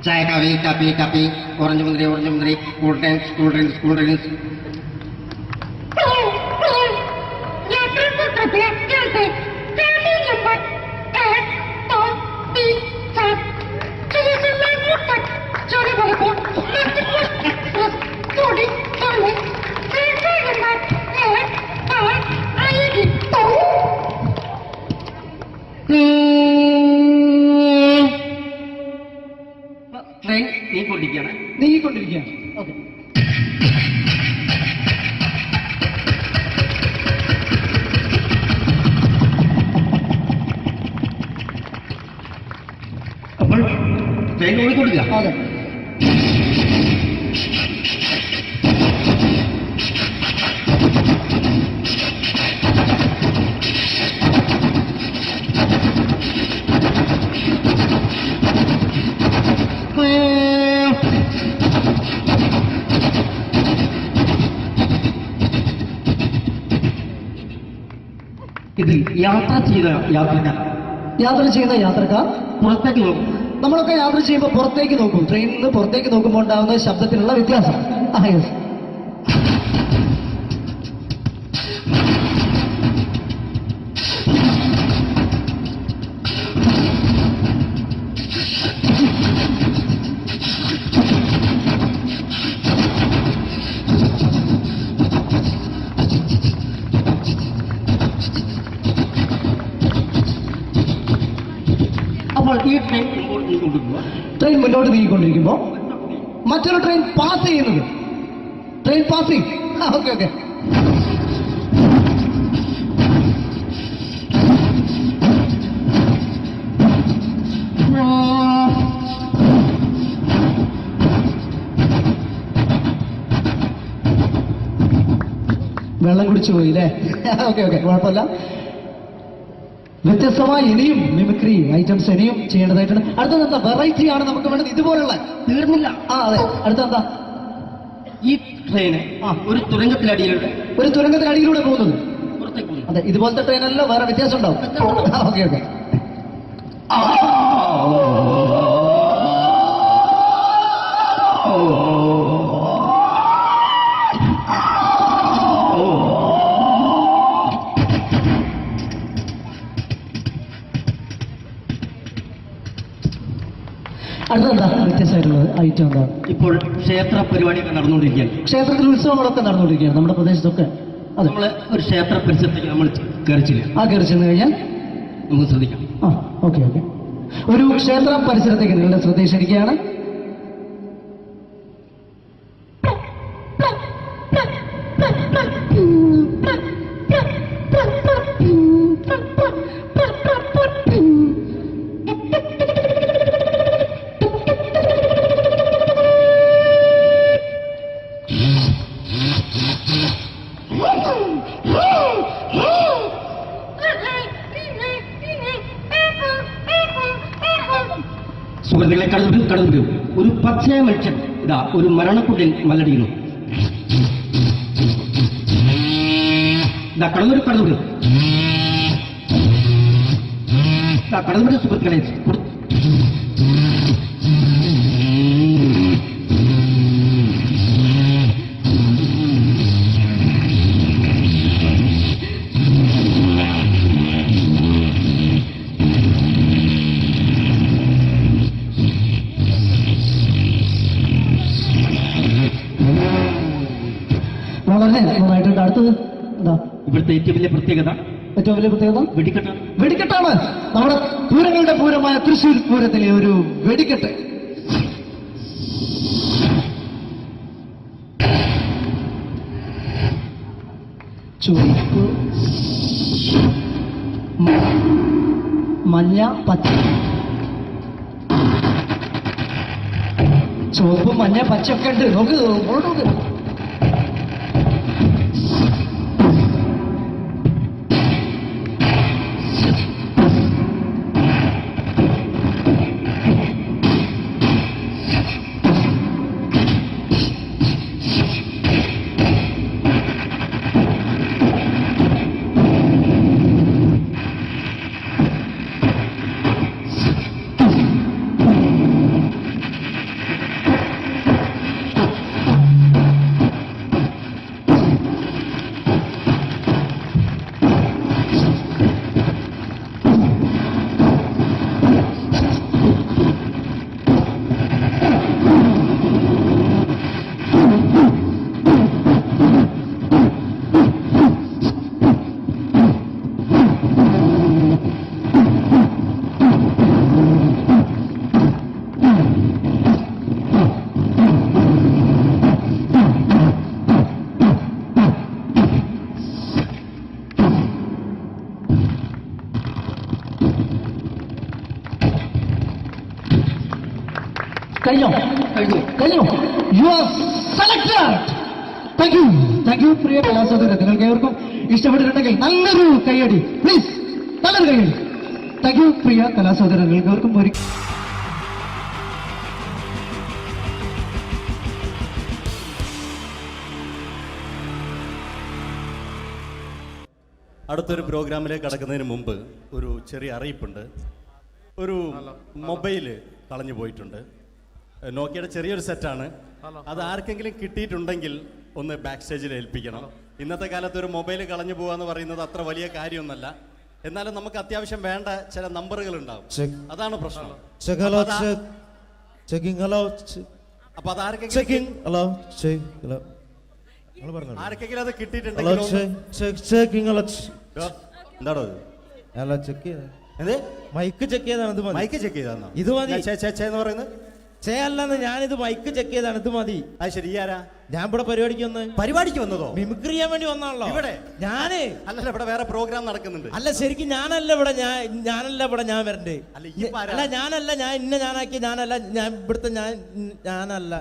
ചായ, കാപ്പി, ഓറഞ്ച് മുന്തിരി, കൂൾ ഡ്രിങ്ക്സ്. ട്രെയിൻ നീക്കൊണ്ടിരിക്കുകയാണ്. നീങ്ങിക്കൊണ്ടിരിക്കുകയാണ്. ഓക്കെ. അപ്പോൾ ട്രെയിൻ ഓടിക്കൊടുക്കുക. അതെ. ഇതിൽ യാത്ര ചെയ്ത യാത്രക്കാർ പുറത്തേക്ക് നോക്കും. നമ്മളൊക്കെ യാത്ര ചെയ്യുമ്പോൾ പുറത്തേക്ക് നോക്കും. ട്രെയിനിൽ നിന്ന് പുറത്തേക്ക് നോക്കുമ്പോൾ ഉണ്ടാകുന്ന ശബ്ദത്തിനുള്ള വ്യത്യാസം. അപ്പോൾ ഈ ട്രെയിൻ മുന്നോട്ട് നീങ്ങിക്കൊണ്ടിരിക്കുമ്പോൾ മറ്റൊരു ട്രെയിൻ പാസ് ചെയ്യുന്നത്. Train passing. Okay okay. വെള്ളം കുടിച്ചു പോയില്ലേ? ഓക്കെ ഓക്കെ, കുഴപ്പമില്ല. വ്യത്യസ്തമായി ഇനിയും മിമിക്രി ഐറ്റംസ് ഇനിയും ചെയ്യേണ്ടതായിട്ടുണ്ട്. അടുത്തത് എന്താ വെറൈറ്റി ആണ് നമുക്ക് വേണ്ടത്? ഇതുപോലുള്ള തീർന്നില്ല. അതെ. അടുത്തെന്താ? ഈ ട്രെയിന് ഒരു തുരങ്കത്തിനടിയിലൂടെ പോകുന്നത്. പുറത്തേക്ക് പോകുന്നു. അതെ, ഇതുപോലത്തെ ട്രെയിനല്ലോ, വേറെ വ്യത്യാസം ഉണ്ടാവും. Okay okay. അടുത്തെന്താ വ്യത്യാസമായിട്ടുള്ളത് ഐറ്റം എന്താ? ഇപ്പോൾ ക്ഷേത്ര പരിപാടിയൊക്കെ നടന്നുകൊണ്ടിരിക്കുകയാണ്. ക്ഷേത്രത്തിൽ ഉത്സവങ്ങളൊക്കെ നടന്നുകൊണ്ടിരിക്കുകയാണ് നമ്മുടെ പ്രദേശത്തൊക്കെ. അതെ, നമ്മള് ഒരു ക്ഷേത്ര പരിസരത്തേക്ക് നമ്മൾ കയറിച്ചില്ല. ആ കയറി ചെന്ന് കഴിഞ്ഞാൽ നമുക്ക് ശ്രദ്ധിക്കാം. Okay okay. ഒരു ക്ഷേത്ര പരിസരത്തേക്ക് നിങ്ങളുടെ ശ്രദ്ധ ക്ഷണിക്കുകയാണ്. സുഹൃത്തുക്കളെ, കടന്നു ഒരു പച്ചയ മനുഷ്യൻ ഇതാ ഒരു മരണക്കുട്ടിൽ മല്ലടിക്കുന്നു. ഇതാ കടന്നു സുഹൃത്തുക്കളെ. വളരെ നന്നായിട്ടുണ്ട്. അടുത്തത് എന്താ? ഇവിടുത്തെ ഏറ്റവും വലിയ പ്രത്യേകത വെടിക്കെട്ടാണ്. നമ്മുടെ പൂരങ്ങളുടെ പൂരമായ തൃശ്ശൂർ പൂരത്തിലെ ഒരു വെടിക്കെട്ട്. ചുവപ്പ്, മഞ്ഞ, പച്ച. ചുവപ്പ്, മഞ്ഞ, പച്ചയൊക്കെ ഉണ്ട്. നോക്ക്. കഴിഞ്ഞോ കഴിഞ്ഞു you are selected. Thank you പ്രിയ കലാസഹോദരൻ. നിങ്ങൾക്ക് ഏവർക്കും ഇഷ്ടപ്പെട്ടിട്ടുണ്ടെങ്കിൽ നല്ലൊരു കൈയടി പ്ലീസ്, നല്ലൊരു കൈയടി. താങ്ക് യു പ്രിയ കലാസഹോദരൻ. നിങ്ങൾക്ക് ഏവർക്കും ഒരു അടുത്തൊരു പ്രോഗ്രാമിലേക്ക് കടക്കുന്നതിന് മുമ്പ് ഒരു ചെറിയ അറിയിപ്പുണ്ട്. ഒരു മൊബൈല് കളഞ്ഞു പോയിട്ടുണ്ട്. നോക്കിയുടെ ചെറിയൊരു സെറ്റാണ്. അത് ആർക്കെങ്കിലും കിട്ടിയിട്ടുണ്ടെങ്കിൽ ഒന്ന് ബാക്ക് സ്റ്റേജിൽ ഏൽപ്പിക്കണം. ഇന്നത്തെ കാലത്ത് ഒരു മൊബൈൽ കളഞ്ഞു പോകാന്ന് പറയുന്നത് അത്ര വലിയ കാര്യമൊന്നുമല്ല. എന്നാലും നമുക്ക് അത്യാവശ്യം വേണ്ട ചില നമ്പറുകൾ ഉണ്ടാവും. അതാണ് പ്രശ്നം. അപ്പൊ അത് ആർക്കെങ്കിലും അത് കിട്ടിയിട്ടുണ്ടെങ്കിൽ എന്താണോ മൈക്ക് ചെക്ക് ചെയ്താണ്. മൈക്ക് ചെക്ക് ചെയ്താന്നോ? ഇത് മതി. എന്ന് പറയുന്നത് ചെയ്യല്ലെന്ന് ഞാനിത് മൈക്ക് ചെക്ക് ചെയ്താണ്. ഇത് മതി. അത് ശരി. ആരാ? ഞാൻ ഇവിടെ പരിപാടിക്ക് വന്നതോ? മിമിക്രി ചെയ്യാൻ വേണ്ടി വന്നാണല്ലോ ഇവിടെ. ഞാന് അല്ലല്ല, ഇവിടെ വേറെ പ്രോഗ്രാം നടക്കുന്നുണ്ട്. അല്ല ശരിക്കും ഞാനല്ല ഇവിടെ ഞാൻ വരണ്ടേ. അല്ല ഞാൻ ഞാനാക്കി ഞാനല്ല. ഞാൻ ഇവിടുത്തെ ഞാനല്ല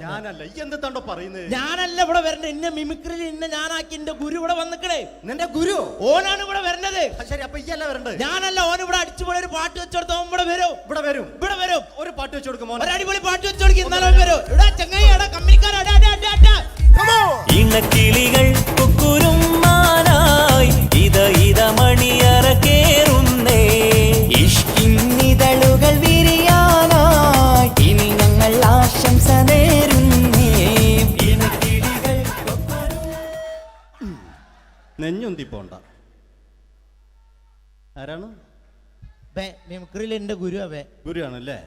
എന്തെത്താണ്ടോ പറയുന്നത്? ഞാനല്ല ഇവിടെ വരണ്ടേ. ഇന്ന മിമിക്രിയിൽ ഞാനാക്കി എന്റെ ഗുരു ഇവിടെ വന്നിക്കണേ. നിന്റെ ഗുരു ഓനാണ് ഇവിടെ വരണത്. ശരി, അപ്പൊ ഇയല്ല വരണ്ടേ? ഞാനല്ല. ഓൻ ഇവിടെ അടിച്ചുപോലെ ഒരു പാട്ട് വെച്ചെടുത്തോ ഇവിടെ വരും. ഒരു പാട്ട് വെച്ചു കൊടുക്കും. ഒരു അടിപൊളി പാട്ട് വെച്ചു കൊടുക്കും. ഇന്നാലും വരും. ഇവിടെ ചങ്ങായി കമ്പനിക്കാരാ. ഇണക്കിളികൾ കുക്കുരുമാനായി ഇതമണിയറ കേറുന്നേ. ഇഷ്കിന്നിതളുകൾ വിരിയാനായി ഇനി ഞങ്ങൾ ആശംസ നേരുന്നേ. ഇണക്കിളികൾ നെഞ്ഞൊന്തി പോണ്ട. ആരാണ്? മിമിക്രിയിൽ എന്റെ ഗുരു അവൻ. ഗുരുവാണല്ലേ?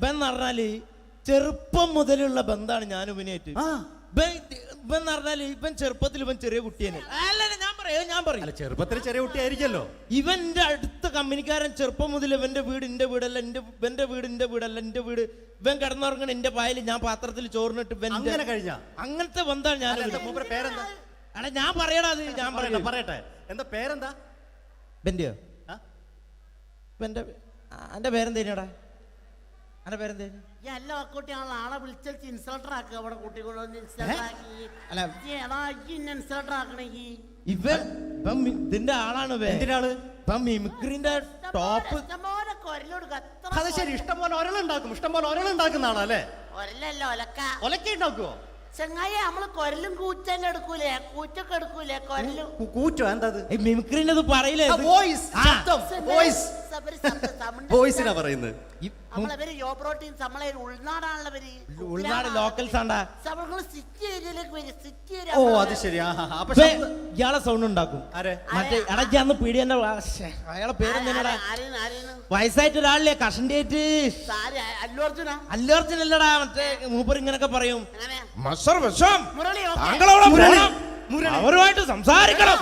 ബൻ പറഞ്ഞാല് ചെറുപ്പം മുതലുള്ള ബന്ധാണ് ഞാൻ ഇവനായിട്ട്. ഇവൻ പറഞ്ഞാല് ഇവൻ ചെറുപ്പത്തിൽ ഇവൻ ചെറിയ കുട്ടിയാണ്. ഞാൻ പറയും ചെറുപ്പത്തിൽ ചെറിയ കുട്ടിയായിരിക്കല്ലോ. ഇവന്റെ അടുത്ത കമ്പനിക്കാരൻ ചെറുപ്പം മുതൽ ഇവന്റെ വീട് എന്റെ വീടല്ല, ഇവന്റെ വീട് എന്റെ വീടല്ല. എന്റെ വീട് ഇവൻ കിടന്നുറങ്ങണ എന്റെ പായൽ ഞാൻ പാത്രത്തിൽ ചോറിനിട്ട് അങ്ങനത്തെ ബന്ധാണ് ഞാൻ. പേരെന്താ? അല്ല ഞാൻ പറയടാ. അത് ഞാൻ പറയട്ടെ. എന്താ പേരെന്താ? ബെന്റെയോ? എന്റെ പേരെന്തേനാടാ? എന്റെ പേരെന്തേനു? എല്ലാ കുട്ടികളെ ആളെ വിളിച്ചാൽ ഇൻസൾട്ടർ ആക്കുക. അവിടെ കുട്ടികളൊന്ന് ഇൻസൾട്ടർ ആക്കണെങ്കി ഇവൻ ഇതിന്റെ ആളാണ്. മിമിക്രിന്റെ ടോപ്പ്. അത് ശരി. ഇഷ്ടംപോലെ ഒരളുണ്ടാക്കുന്ന ആളല്ലേ? ഒരലല്ലോ ഒലക്ക ഉണ്ടാക്കുവോ? ചെങ്ങായി നമ്മള് കൊരലും കൂറ്റന്നെ എടുക്കൂലേ? കൂറ്റൊക്കെ എടുക്കൂലേ? കൊരലും കൂറ്റോ? എന്താ മിമിക്രിന്റെ പറയില്ലേ? വോയിസിനാ പറയുന്നത്. നമ്മളവര് യോപ്രോട്ടീൻ നമ്മളെ ഉൾനാടാണല്ലോ. ഉൾനാട് ലോക്കൽസ് ആണ്ടാ. സിറ്റി ഏരിയയിലേക്ക് വരും. സിറ്റി ഓ അത് ശരി. ഇയാളെ സൗണ്ട് ഉണ്ടാക്കും. മറ്റേ ഇടയ്ക്കാന്ന് പീഡിയന്റെ അയാളെ പേരെന്താ? വയസ്സായിട്ട് ഒരാളില്ലേ കഷന്റെ ആയിട്ട്? അല്ലു അർജുൻ അല്ലടാ. മറ്റേ മൂപ്പർ ഇങ്ങനൊക്കെ പറയും. അവരുമായിട്ട് സംസാരിക്കണം.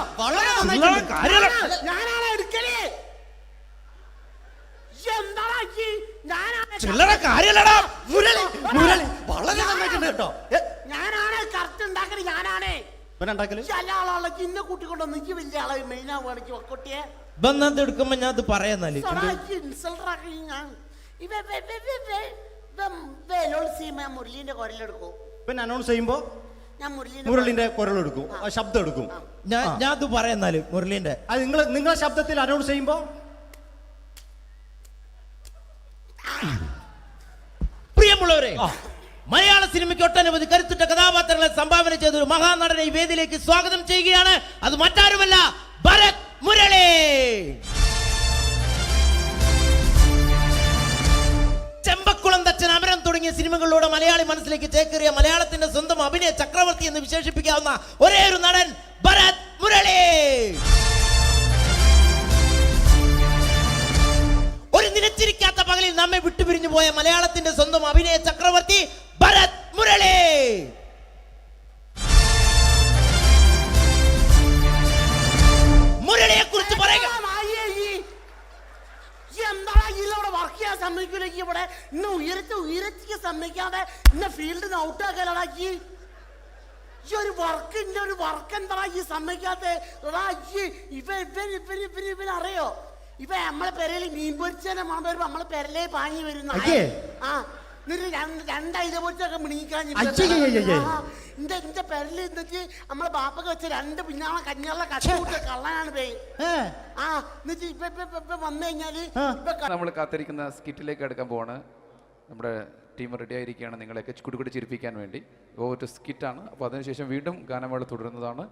ചില്ലറ കാര്യല്ലടാ. വളരെ നന്നായിട്ടുണ്ട് കേട്ടോ. ഞാനാണ് കറക്റ്റ് ഉണ്ടാക്കല്. ഞാനാണ് എടുക്കുമ്പോ ഞാൻ അത് പറയാന്നാല് മുരളീന്റെ കുരലെടുക്കും. പിന്നെ അനൗൺസ് ചെയ്യുമ്പോ മുരളിന്റെ കുരലെടുക്കും, ശബ്ദം എടുക്കും. ഞാൻ അത് പറയാന്നാല് മുരളീന്റെ അത് നിങ്ങളെ ശബ്ദത്തിൽ അനൗൺസ് ചെയ്യുമ്പോ പ്രിയമുള്ളവരെ, മലയാള സിനിമയ്ക്ക് ഒട്ടനവധി കരുത്തുറ്റ കഥാപാത്രങ്ങളെ സംഭാവന ചെയ്ത ഒരു മഹാനടനെ ഈ വേദിയിലേക്ക് സ്വാഗതം ചെയ്യുകയാണ്. അത് മറ്റാരുമല്ല, ഭരത് മുരളി. ചെമ്പക്കുളം തച്ചൻ, അമരം തുടങ്ങിയ സിനിമകളിലൂടെ മലയാളി മനസ്സിലേക്ക് ചേക്കേറിയ മലയാളത്തിന്റെ സ്വന്തം അഭിനയ ചക്രവർത്തി എന്ന് വിശേഷിപ്പിക്കാവുന്ന ഒരേ ഒരു നടൻ ഭരത് മുരളി. ഒരു നിലച്ചിരിക്കാത്ത പകലിൽ നമ്മെ വിട്ടുപിരിഞ്ഞു പോയ മലയാളത്തിന്റെ സ്വന്തം അഭിനയ ചക്രവർത്തി ഭരത് മുരളി. മുരളിയെ കുറിച്ച് പറയുക. വർക്ക് ചെയ്യാൻ സമ്മതിക്കൂലേക്ക് ഇവിടെ ഇന്ന് ഉയരത്തിക്ക് സമ്മതിക്കാതെ ഇന്ന ഫീൽഡിന് ഔട്ടാക്കാനാക്കി ഈ ഒരു വർക്ക് എന്താ ഈ സമ്മതിക്കാത്ത? ഇവനറിയോ? ഇവ നമ്മളെ പെരയിൽ മീൻ പൊരിച്ചതിനെ മണം വരുമ്പോ നമ്മളെ പെരലേ പാഞ്ഞു വരുന്ന. ആ രണ്ടായിരം പോറ്റൊക്കെ മിണിക്കാൻ അയ്യയ്യയ്യയ്യേ. എന്റെ പെരല് എന്നിട്ട് നമ്മളെ ബാപ്പൊക്കെ വെച്ച രണ്ട് പിന്നാളെ കഞ്ഞാളെ കഷ്ടൂട്ട കള്ളനാണ് പേ ആ എന്നിട്ട് ഇപ്പൊ വന്നു കഴിഞ്ഞാല് നമ്മൾ കാത്തിരിക്കുന്ന സ്കിറ്റിലേക്ക് എടുക്കാൻ പോവാണ്. നമ്മുടെ ടീം റെഡി ആയിരിക്കുകയാണ് നിങ്ങളെയൊക്കെ കുടുകുടി ചിരിപ്പിക്കാൻ വേണ്ടി. ഒരു സ്കിറ്റാണ്. അപ്പോൾ അതിനുശേഷം വീണ്ടും ഗാനമേള തുടരുന്നതാണ്.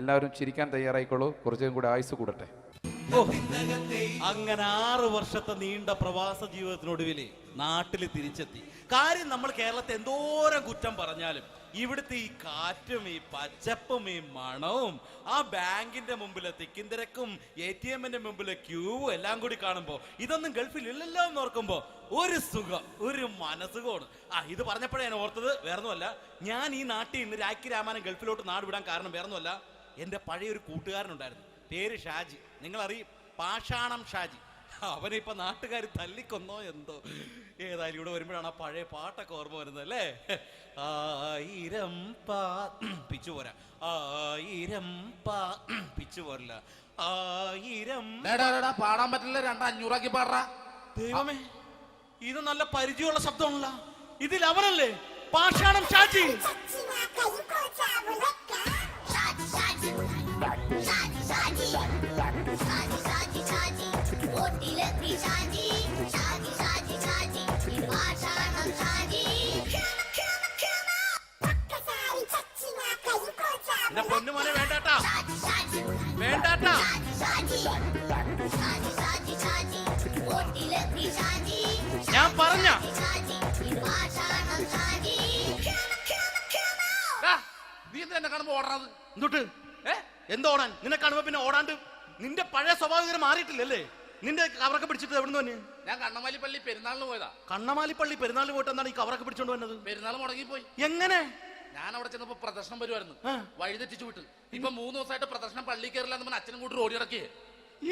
എല്ലാവരും ചിരിക്കാൻ തയ്യാറായിക്കോളൂ. കുറച്ചും കൂടി ആയുസ് കൂടട്ടെ. അങ്ങനെ 6 വർഷത്തെ നീണ്ട പ്രവാസ ജീവിതത്തിനൊടുവിൽ നാട്ടിൽ തിരിച്ചെത്തി. കാര്യം നമ്മൾ കേരളത്തെ എന്തോരം കുറ്റം പറഞ്ഞാലും ഇവിടുത്തെ ഈ കാറ്റും ഈ പച്ചപ്പും ഈ മണവും ആ ബാങ്കിന്റെ മുമ്പിലെ തിക്കും തിരക്കും ATM-ന്റെ മുമ്പിലെ ക്യൂവും എല്ലാം കൂടി കാണുമ്പോൾ ഇതൊന്നും ഗൾഫിൽ ഇല്ലല്ലോ എന്ന് ഓർക്കുമ്പോൾ ഒരു സുഖം, ഒരു മനസുഖമാണ്. ഇത് പറഞ്ഞപ്പോഴേ ഞാൻ ഓർത്തത് വേറൊന്നുമല്ല, ഞാൻ ഈ നാട്ടിൽ നിന്ന് രാഖി രാമാനം ഗൾഫിലോട്ട് നാട് വിടാൻ കാരണം വേറൊന്നുമല്ല, എൻ്റെ പഴയൊരു കൂട്ടുകാരനുണ്ടായിരുന്നു, പേര് ഷാജി. നിങ്ങളറിയും, പാഷാണം ഷാജി. അവനിപ്പോ നാട്ടുകാർ തല്ലിക്കൊന്നോ എന്തോ. ഏതായാലും ഇവിടെ വരുമ്പോഴാണ് ആ പഴയ പാട്ടൊക്കെ ഓർമ്മ വരുന്നത് അല്ലേ. 1000 പിച്ചു പോരാ, 1000 പിച്ചു പോരില്ല, 1000 പാടാൻ പറ്റില്ല, 200 പാടാ. ദൈവമേ, ഇത് നല്ല പരിചയമുള്ള ശബ്ദമാണല്ലോ. ഇതിൽ അവനല്ലേ പാഷാണം ഷാജി? പൊന്നുമോനെ വേണ്ടാട്ടാ, വേണ്ടാട്ടാ. ഞാൻ പറഞ്ഞ നീ എന്താ എന്നെ കാണുമ്പോ ഓടാത്? എന്തൊട്ട് എന്തോടാൻ? നിന്നെ കാണുമ്പോ പിന്നെ ഓടാണ്ട് നിന്റെ പഴയ സ്വഭാവം മാറിയിട്ടില്ലല്ലേ? നിന്റെ കവറൊക്കെ പിടിച്ചിട്ട് എവിടെ നിന്ന്? ഞാൻ കണ്ണമാലി പള്ളി പെരുന്നാളിന് പോയതാ. കണ്ണമാലി പള്ളി പെരുന്നാളിന് പോയിട്ട് എന്താണ് ഈ കവറൊക്കെ പിടിച്ചോണ്ട് വന്നത്? പെരുന്നാൾ മുടങ്ങിപ്പോയി. എങ്ങനെ? ഞാൻ അവിടെ ചെന്നപ്പോ പ്രദർശനം വരുമായിരുന്നു, വഴിതെറ്റിച്ചു വിട്ട്. ഇപ്പൊ 3 ദിവസമായിട്ട് പ്രദർശനം പള്ളി കയറില്ല എന്ന് അച്ഛനും കൂട്ടി ഓടി ഇറക്കിയേ.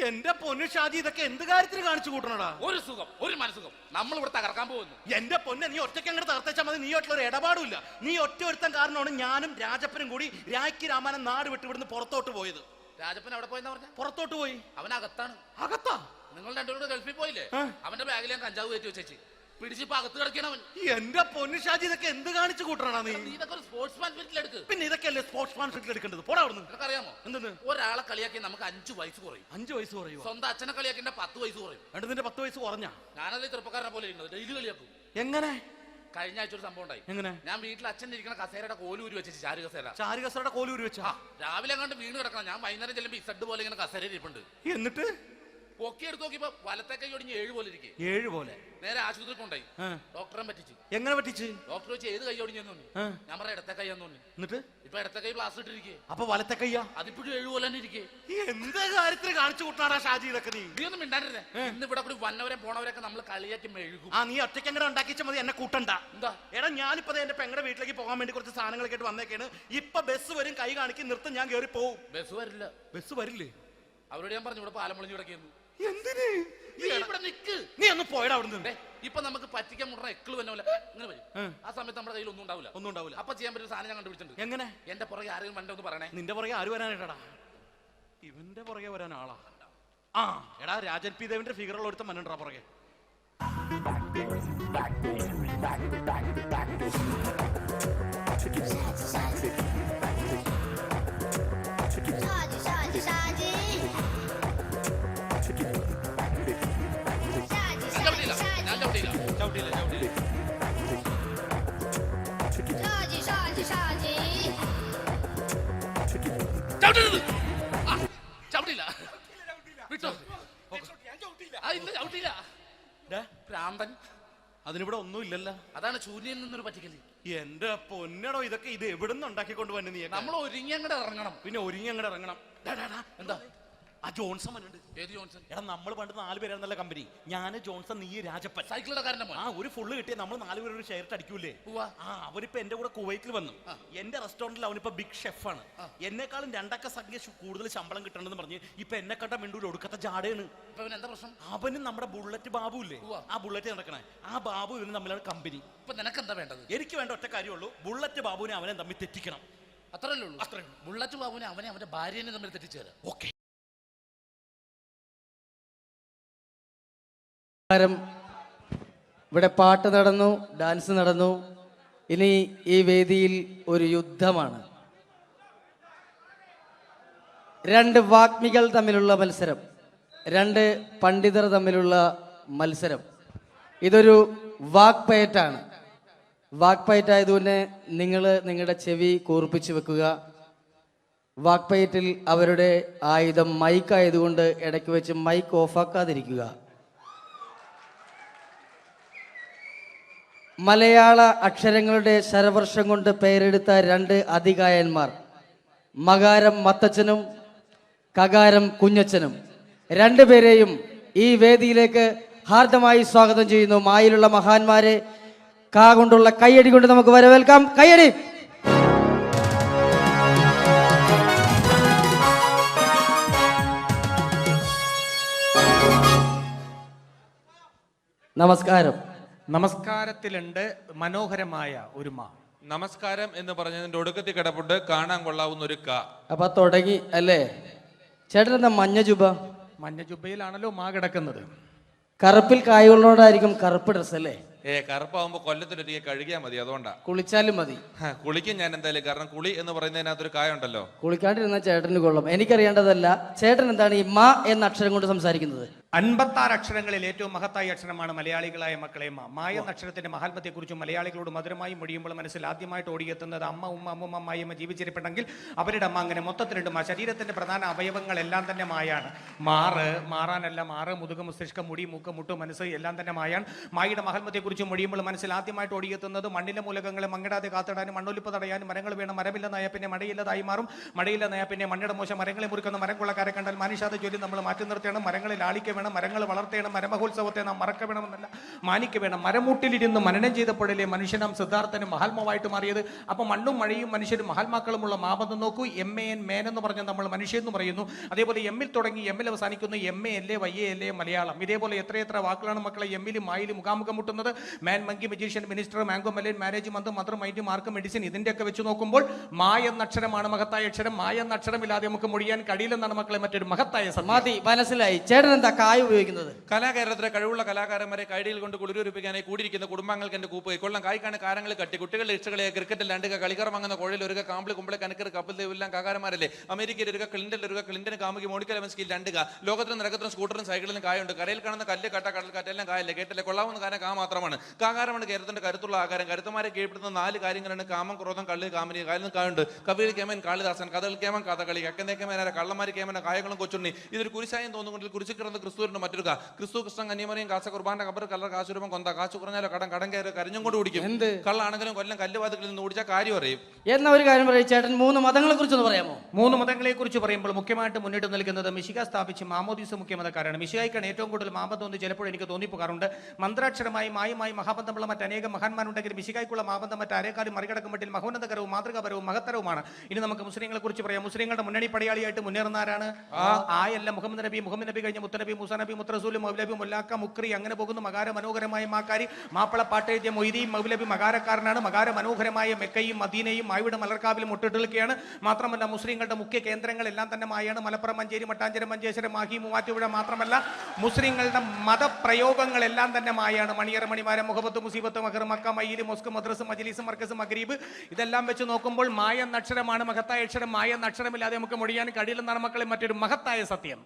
എന്റെ പൊന്നു ഷാജി, ഇതൊക്കെ എന്ത് കാര്യത്തിന് കാണിച്ചു കൂട്ടണടാ? ഒരു സുഖം, ഒരു മനസുഖം. നമ്മൾ ഇവിടെ തകർക്കാൻ പോകുന്നു. എന്റെ പൊന്നെ, നീ ഒറ്റയ്ക്ക് അങ്ങോട്ട് തകർത്തേച്ചാൽ മതി. നീ ഒറ്റ ഒരു ഇടപാടില്ല. നീ ഒറ്റ ഒരുത്തൻ കാരണമാണ് ഞാനും രാജപ്പനും കൂടി രാഖി രാമാനം നാട് വിട്ട് ഇവിടുന്ന് പുറത്തോട്ട് പോയത്. രാജപ്പൻ എവിടെ പോയെന്നാ പറഞ്ഞ? പുറത്തോട്ട് പോയി. അവനകത്താണ്. അകത്താ? നിങ്ങൾ രണ്ടുപേരും ഗൾഫിൽ പോയില്ലേ? അവന്റെ ബാഗിൽ ഞാൻ കഞ്ചാവ് കയറ്റി വെച്ചേച്ച് പിടിച്ചിപ്പോ അകത്ത് കിടക്കണവൻ. എന്റെ പൊന്നു ഷാജി, ഇതൊക്കെ എന്ത് കാണിച്ചു കൂട്ടണ നീ? ഇതൊക്കെ ഒരു സ്പോർട്സ്മാൻ സ്പിരിറ്റിൽ എടുക്ക്. പിന്നെ ഇതൊക്കെയല്ലേ സ്പോർട്സ്മാൻ സ്പിരിറ്റിൽ എടുക്കേണ്ടത്? പോടാ അവിടുന്ന്. നിനക്കറിയാമോ എന്തെന്ന്? ഒരാളെ കളിയാക്കി നമുക്ക് 5 വയസ്സ് കുറയും. 5 വയസ്സ് കുറയും? സ്വന്തം അച്ഛനെ കളിയാക്കി 10 വയസ്സ് കുറയും. എന്നിട്ട് നിന്റെ 10 വയസ്സ് കുറഞ്ഞ? ഞാനത് ചെറുപ്പക്കാരനെ പോലെ ഡെയിലി കളിയാക്കും. എങ്ങനെ? കഴിഞ്ഞ ആഴ്ച ഒരു സംഭവം ഉണ്ടായി. എങ്ങനെ? ഞാൻ വീട്ടിൽ അച്ഛൻ ഇരിക്കുന്ന കസേരയുടെ കോലൂരി വെച്ചു. ചാരു കസേരയുടെ കോലൂരി വെച്ചാ? രാവിലെ കണ്ട് വീണ് കിടക്കണം. ഞാൻ വൈകുന്നേരം ചെല്ലുമ്പോ ഇസഡ് പോലെ ഇങ്ങനെ കസേര ഇരിപ്പുണ്ട്. എന്നിട്ട് പൊക്കി എടുത്ത് നോക്കിയപ്പോ വലത്തെ കൈ ഒടിഞ്ഞ് 7 പോലെ ഇരിക്കും. 7 പോലെ? നേരെ ആശുപത്രി കൊണ്ടായി. ഡോക്ടറെ പറ്റിച്ചു. എങ്ങനെ പറ്റിച്ച്? ഡോക്ടർ വെച്ച് ഏത് കൈ ഒടിഞ്ഞെന്ന് തോന്നി. ഞാൻ പറയാം ഇടത്തെ കൈ എന്ന് തോന്നി. എന്നിട്ട് ഇപ്പൊ ഇടത്തെ കൈ പ്ലാസ്റ്റർ ഇട്ടിരിക്കേ. അപ്പൊ വലത്തെ കയ്യാ? അതിപ്പോഴും 7 പോലെ തന്നെ ഇരിക്കേ. എന്ത് കാര്യത്തിന് കാണിച്ചു കൂട്ടാടാ ഷാജി ഇതൊക്കെ? നീ ഒന്നും മിണ്ടാണ്ടിരുന്നേ. ഇന്ന് ഇവിടെ കൂടി വന്നവരെ പോണവരൊക്കെ നമ്മൾ കളിയാക്കി മെഴുകും. നീ ഒറ്റയ്ക്ക് അങ്ങനെ ഉണ്ടാക്കിച്ച മതി, എന്നെ കൂട്ടണ്ട. എന്താ? എടാ, ഞാനിപ്പോ എന്റെ പെങ്ങളുടെ വീട്ടിലേക്ക് പോകാൻ വേണ്ടി കുറച്ച് സാധനങ്ങളൊക്കെ ആയിട്ട് വന്നേക്കാണ്. ഇപ്പൊ ബസ് വരും, കൈ കാണിക്കും, നിർത്തും, ഞാൻ കയറി പോവും. ബസ് വരില്ല. ബസ് വരില്ലേ? അവരോട് ഞാൻ പറഞ്ഞു ഇവിടെ പാലം പൊളിഞ്ഞു കിടക്കുന്നു. എന്തിന്? ഇവിടെ നിക്ക്. നീ ഒന്ന് പോയടാ അവിടുന്ന്. ഇപ്പൊ നമുക്ക് പറ്റിക്കാൻ മുടണ എക്കിള് തന്നെ പോലെ ഇങ്ങനെ വരും. ആ സമയത്ത് നമ്മുടെ കയ്യിൽ ഒന്നും ഉണ്ടാവില്ല. അപ്പൊ ചെയ്യാൻ പറ്റുന്ന സാധനം ഞാൻ കണ്ടുപിടിച്ചിട്ടുണ്ട്. എങ്ങനെ? എന്റെ പുറകെ ആരെങ്കിലും വണ്ടി ഒന്ന് പറയണേ. നിന്റെ പുറകെ ആര് വരാനായിട്ടാടാ? ഇവന്റെ പുറകെ വരാൻ ആളാ? എടാ, രാജൻ പി ദേവിന്റെ ഫിഗറുള്ള ഒരുത്തം മനുണ്ടാ പുറകെ. അതിനിവിടെ ഒന്നും ഇല്ലല്ലോ. അതാണ് ശൂന്യയിൽ നിന്നൊരു പറ്റിക്കല്. എന്റെ പൊന്നടോ, ഇതൊക്കെ ഇത് എവിടുന്ന് ഉണ്ടാക്കിക്കൊണ്ട് വന്നു? നീ നമ്മൾ ഒരുങ്ങി അങ്ങോട്ട് ഇറങ്ങണം. പിന്നെ ഒരുങ്ങി അങ്ങോട്ട് ഇറങ്ങണം. എന്താ? ആ ജോൺസൺ വന്നുണ്ട്. ഏത് ജോൺസൺ? എടാ, നമ്മൾ പണ്ട് 4 പേരായിരുന്നല്ല കമ്പനി. ഞാന്, ജോൺസൺ, നീ, രാജപ്പൻ. സൈക്കിളുടെ കാരന്റെ മോൻ. ഒരു ഫുള്ള് കിട്ടിയ നമ്മൾ 4 പേര് ഒരു ഷെയർ അടിക്കൂലേ? അവനിപ്പോ എന്റെ കൂടെ കുവൈറ്റിൽ വന്നു. എന്റെ റെസ്റ്റോറന്റിൽ അവനിപ്പോ ബിഗ് ഷെഫാണ്. എന്നെക്കാളും 2 അക്ക സംഖ്യ കൂടുതൽ ശമ്പളം കിട്ടണമെന്ന് പറഞ്ഞ് ഇപ്പൊ എന്നെ കണ്ട മിണ്ടൂര് ഒടുക്കത്തെ ജാടയാണ്. എന്താ പ്രശ്നം? അവനും നമ്മുടെ ബുള്ളറ്റ് ബാബു ഇല്ലേ, ആ ബുള്ളറ്റ് നടക്കണേ, ആ ബാബു ഇവനും തമ്മിലാണ് കമ്പനി. ഇപ്പൊ നിനക്ക് എന്താ വേണ്ടത്? എനിക്ക് വേണ്ട ഒറ്റ കാര്യമുള്ളൂ, ബുള്ളറ്റ് ബാബുവിനെ അവനെ തമ്മിൽ തെറ്റിക്കണം. അത്രയല്ലേ ഉള്ളൂ? ബുള്ളറ്റ് ബാബുവിനെ അവനെ അവന്റെ ഭാര്യനെ തമ്മിൽ തെറ്റിച്ചു തരാം. ഓക്കെ. ഇവിടെ പാട്ട് നടന്നു, ഡാൻസ് നടന്നു. ഇനി ഈ വേദിയിൽ ഒരു യുദ്ധമാണ്. രണ്ട് വാഗ്മികൾ തമ്മിലുള്ള മത്സരം, രണ്ട് പണ്ഡിതർ തമ്മിലുള്ള മത്സരം. ഇതൊരു വാക്പയറ്റാണ്. വാക്പയറ്റായതുകൊണ്ട് നിങ്ങൾ നിങ്ങളുടെ ചെവി കൂർപ്പിച്ച് വെക്കുക. വാക്പയറ്റിൽ അവരുടെ ആയുധം മൈക്കായതുകൊണ്ട് ഇടയ്ക്ക് വെച്ച് മൈക്ക് ഓഫാക്കാതിരിക്കുക. മലയാള അക്ഷരങ്ങളുടെ ശരവർഷം കൊണ്ട് പേരെടുത്ത രണ്ട് അതികായന്മാർ, മകാരം മത്തച്ഛനും കകാരം കുഞ്ഞച്ഛനും, രണ്ടുപേരെയും ഈ വേദിയിലേക്ക് ഹാർദമായി സ്വാഗതം ചെയ്യുന്നു. മായിലുള്ള മഹാന്മാരെ കാ കൊണ്ടുള്ള കയ്യടി കൊണ്ട് നമുക്ക് വരവേൽക്കാം. കയ്യടി. നമസ്കാരം. നമസ്കാരത്തിലുണ്ട് മനോഹരമായ ഒരു മാ. നമസ്കാരം എന്ന് പറഞ്ഞതിന്റെ ഒടുക്കത്തിൽ കിടപ്പുണ്ട് കാണാൻ കൊള്ളാവുന്ന ഒരു ക. അപ്പൊ തുടങ്ങി അല്ലേ? ചേട്ടൻ എന്താ മഞ്ഞ ജുബ? മഞ്ഞ ജുബയിലാണല്ലോ മാ കിടക്കുന്നത്. കറുപ്പിൽ കായുള്ളോടായിരിക്കും കറുപ്പ് ഡ്രസ് അല്ലേ? കറുപ്പാവുമ്പോ കൊല്ലത്തിലൊരിക്കൽ കഴുകിയാൽ മതി, അതുകൊണ്ടാ. കുളിച്ചാലും മതി. കുളിക്കും ഞാൻ എന്തായാലും, കാരണം കുളി എന്ന് പറയുന്നതിനകത്തൊരു കായുണ്ടല്ലോ. കുളിക്കാണ്ടിരുന്ന ചേട്ടന് കൊള്ളും. എനിക്കറിയേണ്ടതല്ല, ചേട്ടൻ എന്താണ് ഈ മാ എന്ന അക്ഷരം കൊണ്ട് സംസാരിക്കുന്നത്? 56 അക്ഷരങ്ങളിൽ ഏറ്റവും മഹത്തായ അക്ഷരമാണ് മലയാളികളായ മക്കളെ മാ. മായ എന്ന അക്ഷരത്തിന്റെ മഹാത്മ്യത്തെക്കുറിച്ചും മലയാളികളോട് മധുരമായി മൊഴിയുമ്പോൾ മനസ്സിൽ ആദ്യമായിട്ട് ഓടിയെത്തുന്നത് അമ്മ, ഉമ്മ, അമ്മൂമ്മ, അമ്മായിയമ്മ ജീവിച്ചിരിപ്പുണ്ടെങ്കിൽ അവരുടെ അമ്മ. അങ്ങനെ മൊത്തത്തിലുണ്ട് മാ. ശരീരത്തിന്റെ പ്രധാന അവയവങ്ങളെല്ലാം തന്നെ മായാണ്. മാറാനല്ല, മാറ്, മുതുക, മസ്തിഷ്കം, മുടി, മൂക്ക്, മുട്ടു, മനസ്സ് എല്ലാം തന്നെ മായാണ്. മായയുടെ മഹാത്മ്യത്തെക്കുറിച്ച് മൊഴിയുമ്പോൾ മനസ്സിൽ ആദ്യമായിട്ട് ഓടിയെത്തുന്നത് മണ്ണിലെ മൂലകങ്ങളെ മങ്ങിടാതെ കാത്തിടാനും മണ്ണൊലിപ്പ് തടയാനും മരങ്ങൾ വേണം. മരമില്ലെന്നായ പിന്നെ മഴയില്ലതായി മാറും. മഴയില്ലെന്നായ പിന്നെ മണ്ണിയുടെ മോശം. മരങ്ങളെ മുറിക്കുന്ന മരം കൊള്ളക്കാരെ കണ്ടാൽ മാനുഷാദ ജോലി നമ്മൾ മാറ്റി നിർത്തിയാണ്. മരങ്ങളിൽ ആളിക്ക വേണം, മരങ്ങൾ വളർത്തേണം. മരമഹോത്സവത്തെ നാം മറക്ക വേണമെന്നല്ല, മാനിക്ക വേണം. മരമുട്ടിലിരുന്ന് മനനം ചെയ്തപ്പോഴല്ലേ മനുഷ്യനാം സിദ്ധാർത്ഥനും മഹാത്മാവായിട്ട് മാറിയത്. അപ്പൊ മണ്ണും മഴയും മനുഷ്യരും മഹാത്മാക്കളുമുള്ള മാബന്ധം നോക്കൂ. MAN മേൻ എന്ന് പറഞ്ഞാൽ നമ്മൾ മനുഷ്യൻ എന്ന് പറയുന്നു. അതേപോലെ എമ്മിൽ തുടങ്ങി എമ്മിൽ അവസാനിക്കുന്നു. MA YA Malayalam. ഇതേപോലെ എത്രയെത്ര വാക്കുകളാണ് മക്കളെ എമ്മിലും മായിലും മുഖാമുഖം മുട്ടുന്നത്. Man, monkey, magician, minister, mango melon, marriage month, mother, mind, mark, medicine, ഇതിന്റെയൊക്കെ വെച്ച് നോക്കുമ്പോൾ മായ എന്ന അക്ഷരമാണ് മഹത്തായ അക്ഷരം. മായ എന്ന അക്ഷരമില്ലാതെ നമുക്ക് മൊഴിയാൻ കഴിയില്ലെന്നാണ് മക്കളെ മറ്റൊരു മഹത്തായ സമാധി. മനസ്സിലായി. ചേട്ടൻ എന്താ കായ ഉപയോഗിക്കുന്നത്? കലാകാരത്തിലെ കഴിവുള്ള കലാകാരന്മാരെ കൈഡിയിൽ കൊണ്ട് കുളിരൂരിപ്പിക്കാനായി കൂടിയിരിക്കുന്ന കുടുംബങ്ങൾക്ക് എന്റെ കൂപ്പ് കൊള്ളം കായ്ക്കാണ് കാരങ്ങൾ കട്ടി കുട്ടികളുടെ ഇഷ്ടകളെ ക്രിക്കറ്റിൽ രണ്ടുക കളിക്കറ വാങ്ങുന്ന കോഴിൽ ഒരു കാമ്പിളി കുമ്പളെ കനക്കർ കപ്പിൽ എല്ലാം കാകാരന്മാരല്ലേ. അമേരിക്കയിൽ ഒരു ക്ലിന്റൻ ഒരു ക്ലിന്റൻ കാമുകി മോണിക്ക ലെവൻസ്കിയിൽ രണ്ടുക. ലോകത്തിലും നിരക്കത്തിലും സ്കൂട്ടറും സൈക്കിളിലും കായുണ്ട്. കരയിൽ കാണുന്ന കല്ല് കട്ട കടൽ കാറ്റെല്ലാം കായല്ലേ. കേട്ടല്ലേ കൊള്ളാവുന്ന കാര്യം കാ മാത്രമാണ്. കാകാരമാണ് കേരളത്തിന്റെ കരുത്തുള്ള ആകാരം. കരുത്തമാരെ കീഴ്പ്പെടുന്ന 4 കാര്യങ്ങളാണ് കാമം, ക്രോധം, കള്ളി, കാമനി. കാലിൽ കായുണ്ട്. കവിയിൽ കേമൻ കാളിദാസൻ, കഥകൾ കേമൻ കഥകളി, കക്കന്തേ കേമന കള്ളമാരി കേമന കായങ്ങളും കൊച്ചുണ്ണി. ഇതൊരു കുരിശായം തോന്നുകൊണ്ടിൽ കുരിശു കിടന്ന് ക്രിസ്തുവിന്റെ മറ്റൊരു ക്രിസ്തു കൃഷ്ണൻ കന്യമറിയും കാസ കുർബാന്റെ കബർ കല്ലർ കാശുരൂപം കൊന്ത കാശു കുറഞ്ഞാലോ കടം കയറി കരഞ്ഞും കൊണ്ട് കുടിക്കും. എന്ത് കള്ളാണെങ്കിലും കൊല്ലം കല്ലുവാതികളിൽ നിന്ന് ഓടിച്ചാൽ കാര്യം അറിയും. എന്ന ഒരു കാര്യം പറയും ചേട്ടൻ. 3 മതങ്ങളെ കുറിച്ചൊന്ന് പറയാമോ? 3 മതങ്ങളെ കുറിച്ച് പറയുമ്പോൾ മുഖ്യമായിട്ട് മുന്നിട്ട് നിൽക്കുന്നത് മിശിക സ്ഥാപിച്ച് മാമോദീസ മുഖ്യമതക്കാരാണ്. മിശികായിക്കാണ് ഏറ്റവും കൂടുതൽ മാബന്ധം എന്ന് ചിലപ്പോൾ എനിക്ക് തോന്നിപ്പോകാറുണ്ട്. മന്ത്രാക്ഷരമായി മായുമായി മഹാബന്ധമുള്ള മറ്റനേകം മഹാന്മാരുണ്ടെങ്കിൽ മിശികായ്ക്കുള്ള മാബന്ധം മറ്റാരേക്കാരും മറികടക്കുമ്പോൾ മഹോന്നതകരവും മാതൃകാപരവും മഹത്തരവുമാണ്. ഇനി നമുക്ക് മുസ്ലിങ്ങളെ കുറിച്ച് പറയാം. മുസ്ലിങ്ങളുടെ മുന്നണി പടയാളിയായിട്ട് മുന്നേറുന്ന ആരാണ്? ആയല്ല, മുഹമ്മദ് നബി കഴിഞ്ഞ മുത്തനബി, മൂസ നബി, മുത്തറസൂൽ, മൗലബി, മുല്ലാക്ക, മുക്രി, അങ്ങനെ പോകുന്നു. മകാര മനോഹരമായ മാക്കാരി, മാപ്പിള പാട്ടെഴുതിയ മൊയ്തീൻ മൗലബി മകാരക്കാരനാണ്. മകാര മനോഹരമായ മെക്കയും മദീനയും മായുടെ മലർക്കാവിലും മുട്ടിട്ട് നിൽക്കുകയാണ്. മാത്രമല്ല മുസ്ലിങ്ങളുടെ മുഖ്യ കേന്ദ്രങ്ങളെല്ലാം തന്നെ മായാണ്. മലപ്പുറം, മഞ്ചേരി, മട്ടാഞ്ചേരി, മഞ്ചേശ്വരം, മാഹി, മൂവാറ്റുപുഴ. മാത്രമല്ല മുസ്ലിങ്ങളുടെ മതപ്രയോഗങ്ങളെല്ലാം തന്നെ മായാണ്. മണിയറ, മണിമാരം, മുഹബത്ത്, മുസീബത്ത്, മഹർ, മക്ക, മയ്യില്, മോസ്ക്, മദ്രസ്, മജ്ലിസ്, മർക്കസ്, മഗ്രീബ്, ഇതെല്ലാം വെച്ച് നോക്കുമ്പോൾ മായ എന്ന അക്ഷരമാണ് മഹത്തായ അക്ഷരം. മായ എന്ന അക്ഷരമില്ലാതെ നമുക്ക് മൊഴിയാൻ കഴിയില്ലെന്നാണ് മക്കളെ മറ്റൊരു മഹത്തായ സത്യം.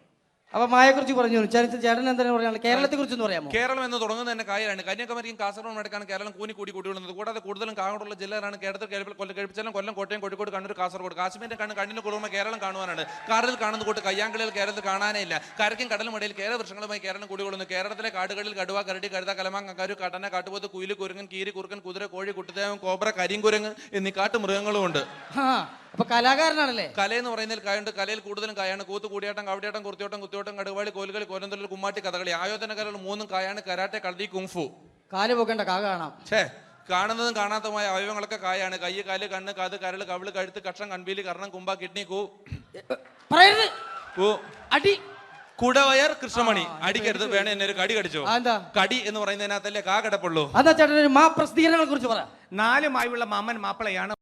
അപ്പൊ മായയെ കുറിച്ച് പറഞ്ഞു. ചേട്ടൻ എന്താണ് പറയുന്നത്? കേരളത്തെ കുറിച്ചൊന്ന് പറയാമോ? കേരളം എന്ന് തുടങ്ങുന്നത് തന്നെ കായലാണ്. കന്യാകുമാരിയും കാസർഗോഡ് അടക്കാണ് കേരളം കൂടി കൂടിയുള്ളത്. കൂടാതെ കൂടുതലും കാസർഗോഡുള്ള ജില്ലകളാണ്. കേരളത്തിൽ കഴിപ്പിച്ചാലും കൊല്ലം, കോട്ടയം, കോഴിക്കോട്, കണ്ണൂർ, കാസർഗോഡ്. കാശ്മീരിന്റെ കണ്ണിന് കുളിർമ കേരളം കാണുവാനാണ്. കാറിൽ കാണുന്ന കൂട്ട് കയ്യാങ്കളികൾ കേരളത്തിൽ കാണാനേ ഇല്ല. കരയ്ക്കും കടലും ഇടയിൽ കേരള വൃക്ഷങ്ങളുമായി കേരളം കൂടികൊള്ളുന്നു. കേരളത്തിലെ കാടുകളിൽ കടുവ, കരടി, കഴുത, കലമാങ്ങ, കരു, കട്ടന, കാട്ടുപോത്ത്, കുയില്, കുരങ്ങൻ, കീരി, കുറുക്കൻ, കുതിര, കോഴി, കുട്ടിദേവൻ, കോബ്ര, കരിങ്കുരങ്ങ് എന്നീ കാട്ടുമൃഗങ്ങളും ഉണ്ട്. അപ്പൊ കലാകാരനാണല്ലേ? കലയെന്ന് പറയുന്നതിൽ കായുണ്ട്. കലയിൽ കൂടുതലും കായാണ്. കൂത്ത്, കൂടിയാട്ടം, കവടിയാട്ടം, കുർത്തിയോട്ടം, കുത്തിയോട്ടം, കടുവാളി, കോലുകളി, കോലന്തള്ളൽ, കുമ്മാട്ടി, കഥകളി. ആയോധന കലകൾ 3 കായാണ്. കരാട്ടെ, കളരി, കുങ്ഫു. കാല് പോകേണ്ട കാ കാണാം. കാണുന്നതും കാണാത്തതുമായ അവയവങ്ങളൊക്കെ കായാണ്. കൈ, കാല്, കണ്ണ്, കാത്, കരള്, കവിള്, കഴുത്ത്, കക്ഷം, കൺപീലി, കർണം, കുമ്പ, കിഡ്നി, അടി, കുടവയർ, കൃഷ്ണമണി. അടിക്കരുത്, വേണേ എന്നെ ഒരു കടി കടിച്ചോ. കടി എന്ന് പറയുന്നതിനകത്തല്ലേ കാ കിടപ്പുള്ളൂ. അതാ ചേട്ടൻ മാ പ്രസിദ്ധീകരണങ്ങളെ കുറിച്ച് പറ. 4 മായുള്ള മാമൻ മാപ്പിളയാണ്.